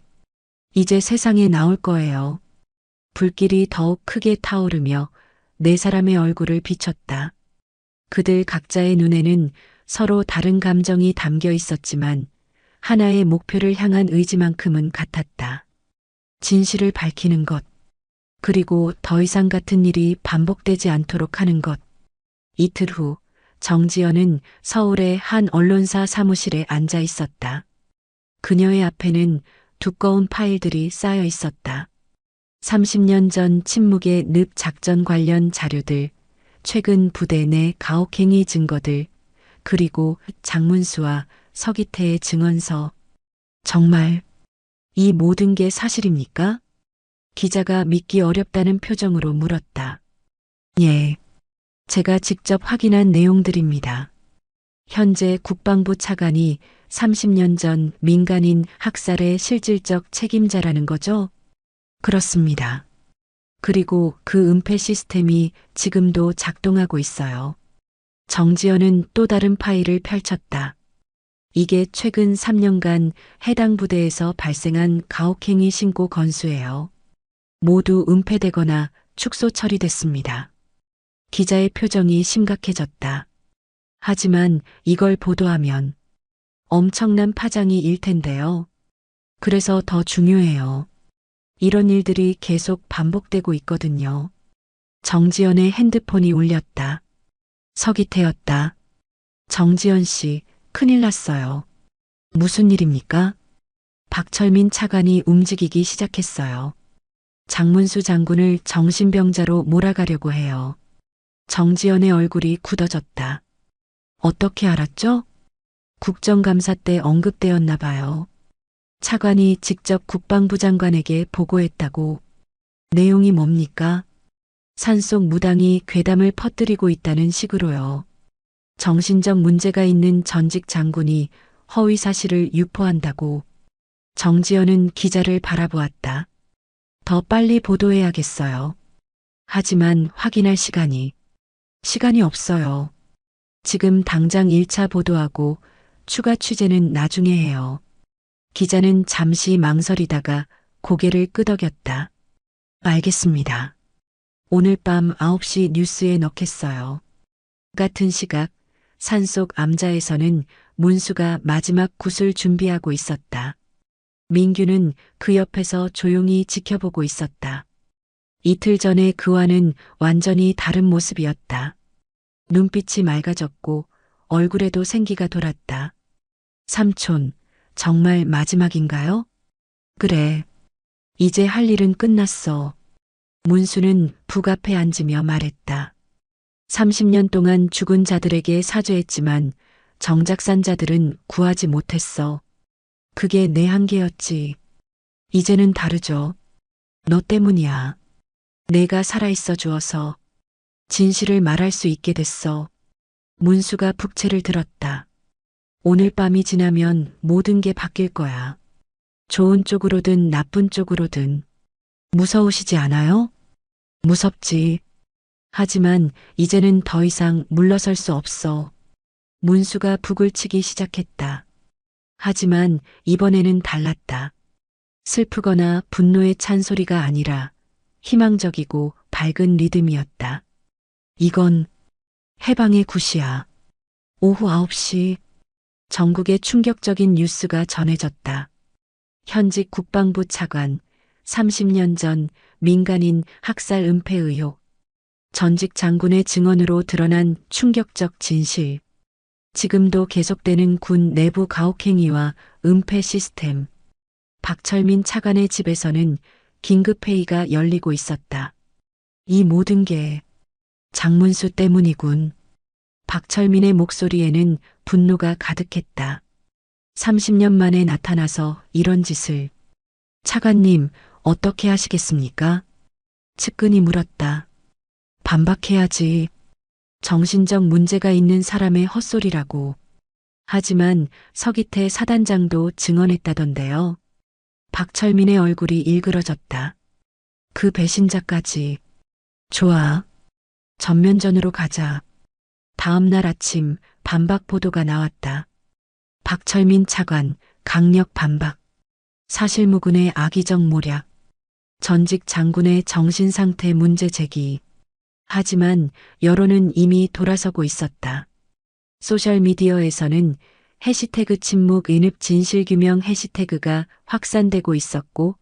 이제 세상에 나올 거예요. 불길이 더욱 크게 타오르며 네 사람의 얼굴을 비췄다. 그들 각자의 눈에는 서로 다른 감정이 담겨 있었지만 하나의 목표를 향한 의지만큼은 같았다. 진실을 밝히는 것. 그리고 더 이상 같은 일이 반복되지 않도록 하는 것. 이틀 후 정지연은 서울의 한 언론사 사무실에 앉아 있었다. 그녀의 앞에는 두꺼운 파일들이 쌓여 있었다. 30년 전 침묵의 늪 작전 관련 자료들, 최근 부대 내 가혹행위 증거들, 그리고 장문수와 서기태의 증언서. 정말 이 모든 게 사실입니까? 기자가 믿기 어렵다는 표정으로 물었다. 예. 제가 직접 확인한 내용들입니다. 현재 국방부 차관이 30년 전 민간인 학살의 실질적 책임자라는 거죠? 그렇습니다. 그리고 그 은폐 시스템이 지금도 작동하고 있어요. 정지연은 또 다른 파일을 펼쳤다. 이게 최근 3년간 해당 부대에서 발생한 가혹행위 신고 건수예요. 모두 은폐되거나 축소 처리됐습니다. 기자의 표정이 심각해졌다. 하지만 이걸 보도하면 엄청난 파장이 일 텐데요. 그래서 더 중요해요. 이런 일들이 계속 반복되고 있거든요. 정지연의 핸드폰이 울렸다. 서기태였다. 정지연 씨, 큰일 났어요. 무슨 일입니까? 박철민 차관이 움직이기 시작했어요. 장문수 장군을 정신병자로 몰아가려고 해요. 정지연의 얼굴이 굳어졌다. 어떻게 알았죠? 국정감사 때 언급되었나 봐요. 차관이 직접 국방부 장관에게 보고했다고. 내용이 뭡니까? 산속 무당이 괴담을 퍼뜨리고 있다는 식으로요. 정신적 문제가 있는 전직 장군이 허위 사실을 유포한다고. 정지연은 기자를 바라보았다. 더 빨리 보도해야겠어요. 하지만 확인할 시간이 없어요. 지금 당장 1차 보도하고 추가 취재는 나중에 해요. 기자는 잠시 망설이다가 고개를 끄덕였다. 알겠습니다. 오늘 밤 9시 뉴스에 넣겠어요. 같은 시각 산속 암자에서는 문수가 마지막 굿을 준비하고 있었다. 민규는 그 옆에서 조용히 지켜보고 있었다. 이틀 전에 그와는 완전히 다른 모습이었다. 눈빛이 맑아졌고 얼굴에도 생기가 돌았다. 삼촌, 정말 마지막인가요? 그래. 이제 할 일은 끝났어. 문수는 북 앞에 앉으며 말했다. 30년 동안 죽은 자들에게 사죄했지만 정작 산 자들은 구하지 못했어. 그게 내 한계였지. 이제는 다르죠. 너 때문이야. 내가 살아있어 주어서 진실을 말할 수 있게 됐어. 문수가 북채를 들었다. 오늘 밤이 지나면 모든 게 바뀔 거야. 좋은 쪽으로든 나쁜 쪽으로든. 무서우시지 않아요? 무섭지. 하지만 이제는 더 이상 물러설 수 없어. 문수가 북을 치기 시작했다. 하지만 이번에는 달랐다. 슬프거나 분노의 찬소리가 아니라 희망적이고 밝은 리듬이었다. 이건 해방의 굿이야. 오후 9시 전국에 충격적인 뉴스가 전해졌다. 현직 국방부 차관, 30년 전 민간인 학살 은폐 의혹. 전직 장군의 증언으로 드러난 충격적 진실. 지금도 계속되는 군 내부 가혹행위와 은폐 시스템. 박철민 차관의 집에서는 긴급회의가 열리고 있었다. 이 모든 게 장문수 때문이군. 박철민의 목소리에는 분노가 가득했다. 30년 만에 나타나서 이런 짓을. 차관님, 어떻게 하시겠습니까? 측근이 물었다. 반박해야지. 정신적 문제가 있는 사람의 헛소리라고. 하지만 서기태 사단장도 증언했다던데요. 박철민의 얼굴이 일그러졌다. 그 배신자까지. 좋아. 전면전으로 가자. 다음 날 아침 반박 보도가 나왔다. 박철민 차관 강력 반박. 사실무근의 악의적 모략. 전직 장군의 정신 상태 문제 제기. 하지만 여론은 이미 돌아서고 있었다. 소셜미디어에서는 해시태그 침묵 인읍 진실규명 해시태그가 확산되고 있었고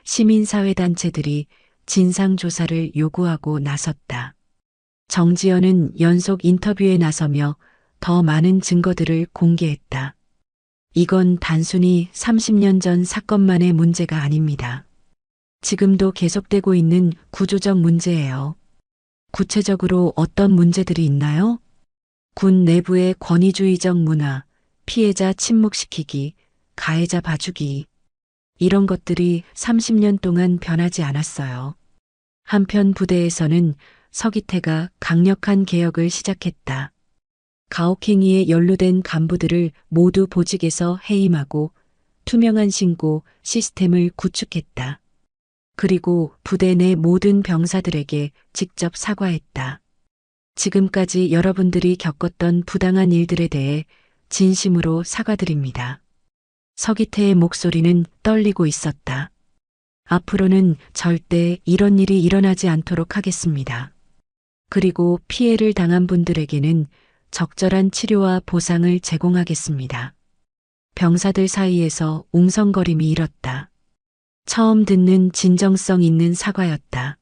시민사회단체들이 진상조사를 요구하고 나섰다. 정지연은 연속 인터뷰에 나서며 더 많은 증거들을 공개했다. 이건 단순히 30년 전 사건만의 문제가 아닙니다. 지금도 계속되고 있는 구조적 문제예요. 구체적으로 어떤 문제들이 있나요? 군 내부의 권위주의적 문화, 피해자 침묵시키기, 가해자 봐주기. 이런 것들이 30년 동안 변하지 않았어요. 한편 부대에서는 서기태가 강력한 개혁을 시작했다. 가혹행위에 연루된 간부들을 모두 보직에서 해임하고 투명한 신고 시스템을 구축했다. 그리고 부대 내 모든 병사들에게 직접 사과했다. 지금까지 여러분들이 겪었던 부당한 일들에 대해 진심으로 사과드립니다. 서기태의 목소리는 떨리고 있었다. 앞으로는 절대 이런 일이 일어나지 않도록 하겠습니다. 그리고 피해를 당한 분들에게는 적절한 치료와 보상을 제공하겠습니다. 병사들 사이에서 웅성거림이 일었다. 처음 듣는 진정성 있는 사과였다.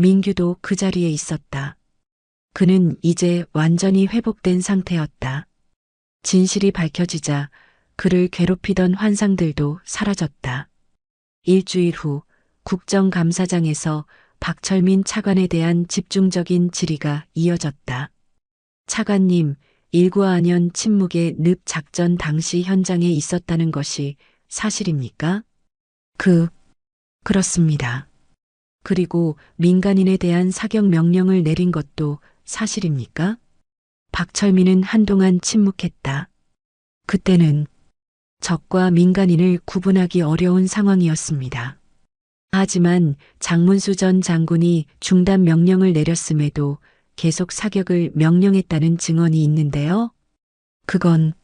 민규도 그 자리에 있었다. 그는 이제 완전히 회복된 상태였다. 진실이 밝혀지자 그를 괴롭히던 환상들도 사라졌다. 일주일 후 국정감사장에서 박철민 차관에 대한 집중적인 질의가 이어졌다. 차관님, 일구아년 침묵의 늪 작전 당시 현장에 있었다는 것이 사실입니까? 그렇습니다. 그리고 민간인에 대한 사격 명령을 내린 것도 사실입니까? 박철민은 한동안 침묵했다. 그때는 적과 민간인을 구분하기 어려운 상황이었습니다. 하지만 장문수 전 장군이 중단 명령을 내렸음에도 계속 사격을 명령했다는 증언이 있는데요. 그건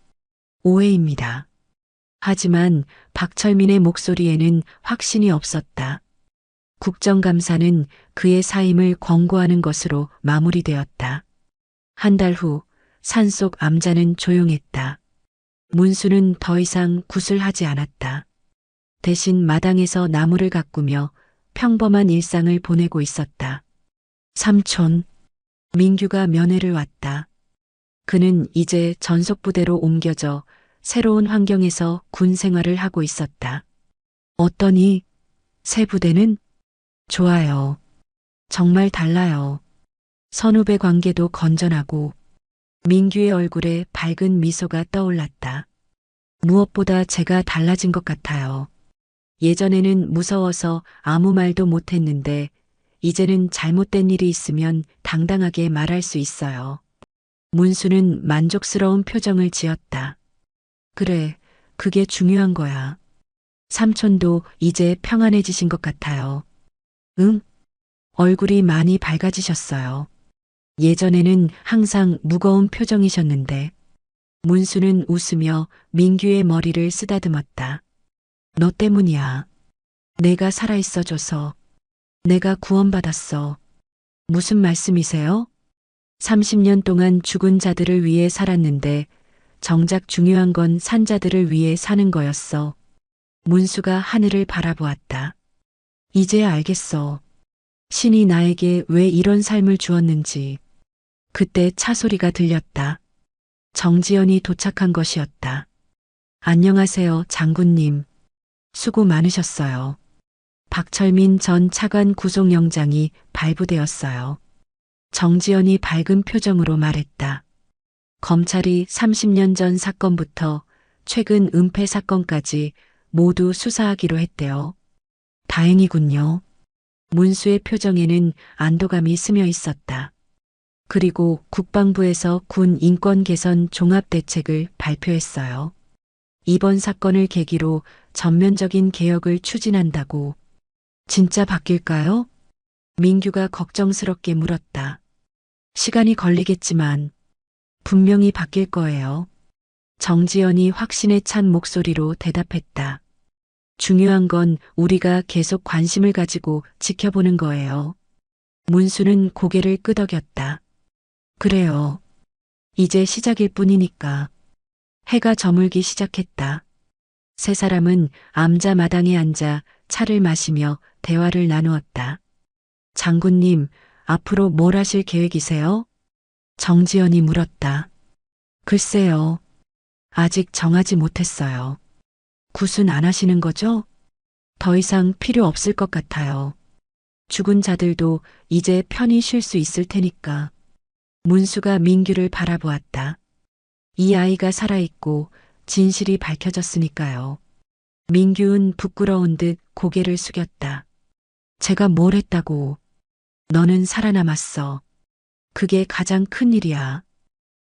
오해입니다. 하지만 박철민의 목소리에는 확신이 없었다. 국정감사는 그의 사임을 권고하는 것으로 마무리되었다. 한 달 후 산속 암자는 조용했다. 문수는 더 이상 굿을 하지 않았다. 대신 마당에서 나무를 가꾸며 평범한 일상을 보내고 있었다. 삼촌, 민규가 면회를 왔다. 그는 이제 전속부대로 옮겨져 새로운 환경에서 군 생활을 하고 있었다. 어떠니? 새 부대는? 좋아요. 정말 달라요. 선후배 관계도 건전하고 민규의 얼굴에 밝은 미소가 떠올랐다. 무엇보다 제가 달라진 것 같아요. 예전에는 무서워서 아무 말도 못했는데 이제는 잘못된 일이 있으면 당당하게 말할 수 있어요. 문수는 만족스러운 표정을 지었다. 그래, 그게 중요한 거야. 삼촌도 이제 평안해지신 것 같아요. 응? 얼굴이 많이 밝아지셨어요. 예전에는 항상 무거운 표정이셨는데 문수는 웃으며 민규의 머리를 쓰다듬었다. 너 때문이야. 내가 살아있어줘서. 내가 구원받았어. 무슨 말씀이세요? 30년 동안 죽은 자들을 위해 살았는데 정작 중요한 건 산자들을 위해 사는 거였어. 문수가 하늘을 바라보았다. 이제 알겠어. 신이 나에게 왜 이런 삶을 주었는지. 그때 차 소리가 들렸다. 정지연이 도착한 것이었다. 안녕하세요, 장군님. 수고 많으셨어요. 박철민 전 차관 구속영장이 발부되었어요. 정지연이 밝은 표정으로 말했다. 검찰이 30년 전 사건부터 최근 은폐 사건까지 모두 수사하기로 했대요. 다행이군요. 문수의 표정에는 안도감이 스며 있었다. 그리고 국방부에서 군 인권 개선 종합대책을 발표했어요. 이번 사건을 계기로 전면적인 개혁을 추진한다고. 진짜 바뀔까요? 민규가 걱정스럽게 물었다. 시간이 걸리겠지만 분명히 바뀔 거예요. 정지연이 확신에 찬 목소리로 대답했다. 중요한 건 우리가 계속 관심을 가지고 지켜보는 거예요. 문수는 고개를 끄덕였다. 그래요. 이제 시작일 뿐이니까. 해가 저물기 시작했다. 세 사람은 암자 마당에 앉아 차를 마시며 대화를 나누었다. 장군님, 앞으로 뭘 하실 계획이세요? 정지연이 물었다. 글쎄요. 아직 정하지 못했어요. 굿은 안 하시는 거죠? 더 이상 필요 없을 것 같아요. 죽은 자들도 이제 편히 쉴 수 있을 테니까. 문수가 민규를 바라보았다. 이 아이가 살아있고 진실이 밝혀졌으니까요. 민규는 부끄러운 듯 고개를 숙였다. 제가 뭘 했다고. 너는 살아남았어. 그게 가장 큰 일이야.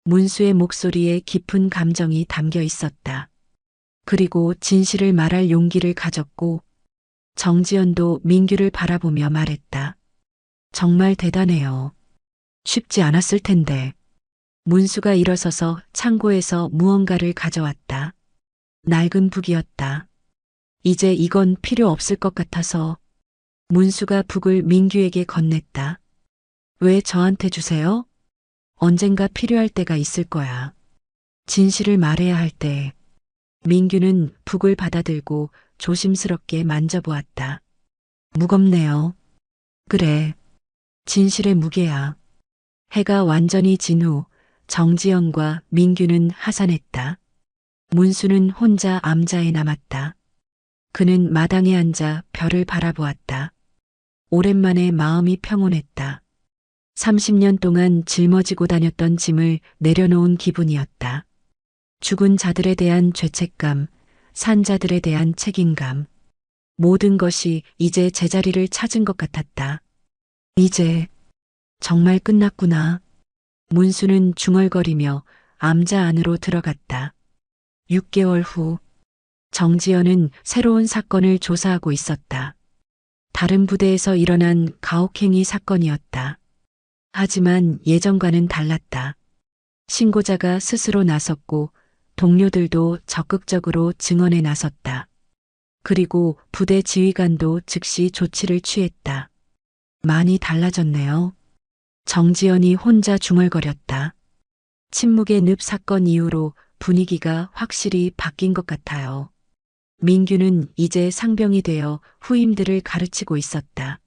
문수의 목소리에 깊은 감정이 담겨 있었다. 그리고 진실을 말할 용기를 가졌고 정지연도 민규를 바라보며 말했다. 정말 대단해요. 쉽지 않았을 텐데. 문수가 일어서서 창고에서 무언가를 가져왔다. 낡은 북이었다. 이제 이건 필요 없을 것 같아서 문수가 북을 민규에게 건넸다. 왜 저한테 주세요? 언젠가 필요할 때가 있을 거야. 진실을 말해야 할 때. 민규는 북을 받아들고 조심스럽게 만져보았다. 무겁네요. 그래. 진실의 무게야. 해가 완전히 진 후 정지연과 민규는 하산했다. 문수는 혼자 암자에 남았다. 그는 마당에 앉아 별을 바라보았다. 오랜만에 마음이 평온했다. 30년 동안 짊어지고 다녔던 짐을 내려놓은 기분이었다. 죽은 자들에 대한 죄책감, 산 자들에 대한 책임감. 모든 것이 이제 제자리를 찾은 것 같았다. 이제 정말 끝났구나. 문수는 중얼거리며 암자 안으로 들어갔다. 6개월 후 정지연은 새로운 사건을 조사하고 있었다. 다른 부대에서 일어난 가혹행위 사건이었다. 하지만 예전과는 달랐다. 신고자가 스스로 나섰고 동료들도 적극적으로 증언에 나섰다. 그리고 부대 지휘관도 즉시 조치를 취했다. 많이 달라졌네요. 정지연이 혼자 중얼거렸다. 침묵의 늪 사건 이후로 분위기가 확실히 바뀐 것 같아요. 민규는 이제 상병이 되어 후임들을 가르치고 있었다.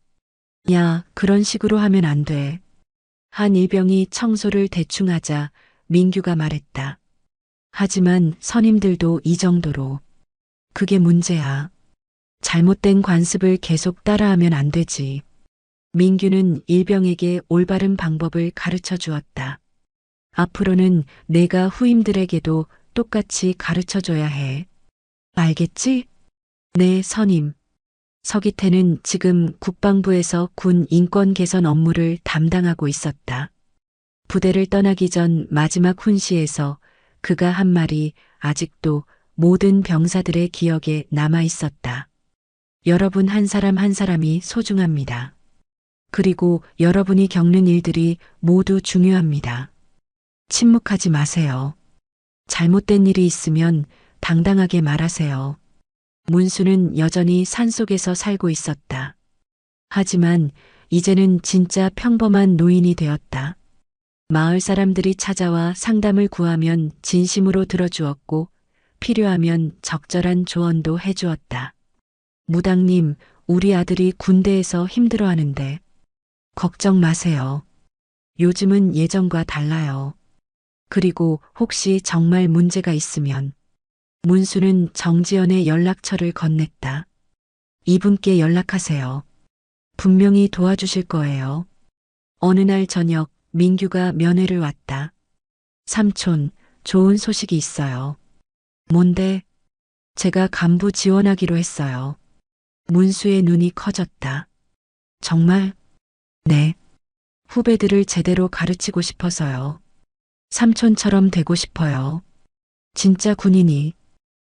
야, 그런 식으로 하면 안 돼. 한 일병이 청소를 대충 하자 민규가 말했다. 하지만 선임들도 이 정도로. 그게 문제야. 잘못된 관습을 계속 따라하면 안 되지. 민규는 일병에게 올바른 방법을 가르쳐 주었다. 앞으로는 내가 후임들에게도 똑같이 가르쳐 줘야 해. 알겠지? 네, 선임. 서기태는 지금 국방부에서 군 인권 개선 업무를 담당하고 있었다. 부대를 떠나기 전 마지막 훈시에서 그가 한 말이 아직도 모든 병사들의 기억에 남아 있었다. 여러분 한 사람 한 사람이 소중합니다. 그리고 여러분이 겪는 일들이 모두 중요합니다. 침묵하지 마세요. 잘못된 일이 있으면 당당하게 말하세요. 문수는 여전히 산속에서 살고 있었다. 하지만 이제는 진짜 평범한 노인이 되었다. 마을 사람들이 찾아와 상담을 구하면 진심으로 들어주었고 필요하면 적절한 조언도 해주었다. 무당님, 우리 아들이 군대에서 힘들어하는데 걱정 마세요. 요즘은 예전과 달라요. 그리고 혹시 정말 문제가 있으면 문수는 정지연의 연락처를 건넸다. 이분께 연락하세요. 분명히 도와주실 거예요. 어느 날 저녁 민규가 면회를 왔다. 삼촌, 좋은 소식이 있어요. 뭔데? 제가 간부 지원하기로 했어요. 문수의 눈이 커졌다. 정말? 네. 후배들을 제대로 가르치고 싶어서요. 삼촌처럼 되고 싶어요. 진짜 군인이.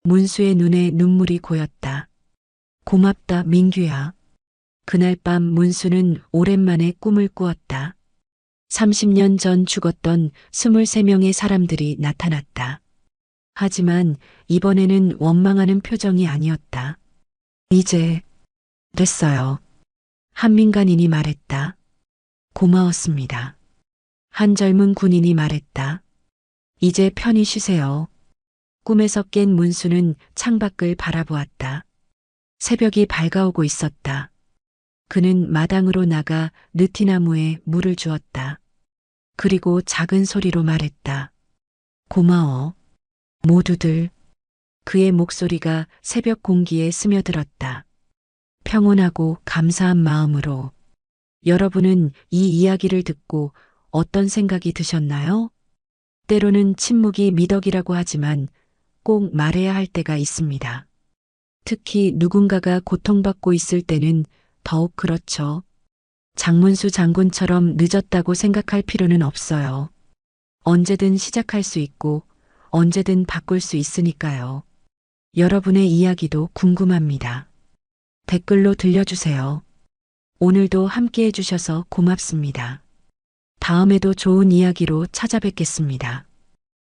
문수의 눈에 눈물이 고였다. 고맙다, 민규야. 그날 밤 문수는 오랜만에 꿈을 꾸었다. 30년 전 죽었던 23명의 사람들이 나타났다. 하지만 이번에는 원망하는 표정이 아니었다. 이제 됐어요. 한민간인이 말했다. 고마웠습니다. 한 젊은 군인이 말했다. 이제 편히 쉬세요. 꿈에서 깬 문수는 창밖을 바라보았다. 새벽이 밝아오고 있었다. 그는 마당으로 나가 느티나무에 물을 주었다. 그리고 작은 소리로 말했다. 고마워. 모두들. 그의 목소리가 새벽 공기에 스며들었다. 평온하고 감사한 마음으로. 여러분은 이 이야기를 듣고 어떤 생각이 드셨나요? 때로는 침묵이 미덕이라고 하지만 꼭 말해야 할 때가 있습니다. 특히 누군가가 고통받고 있을 때는 더욱 그렇죠. 장문수 장군처럼 늦었다고 생각할 필요는 없어요. 언제든 시작할 수 있고 언제든 바꿀 수 있으니까요. 여러분의 이야기도 궁금합니다. 댓글로 들려주세요. 오늘도 함께 해주셔서 고맙습니다. 다음에도 좋은 이야기로 찾아뵙겠습니다.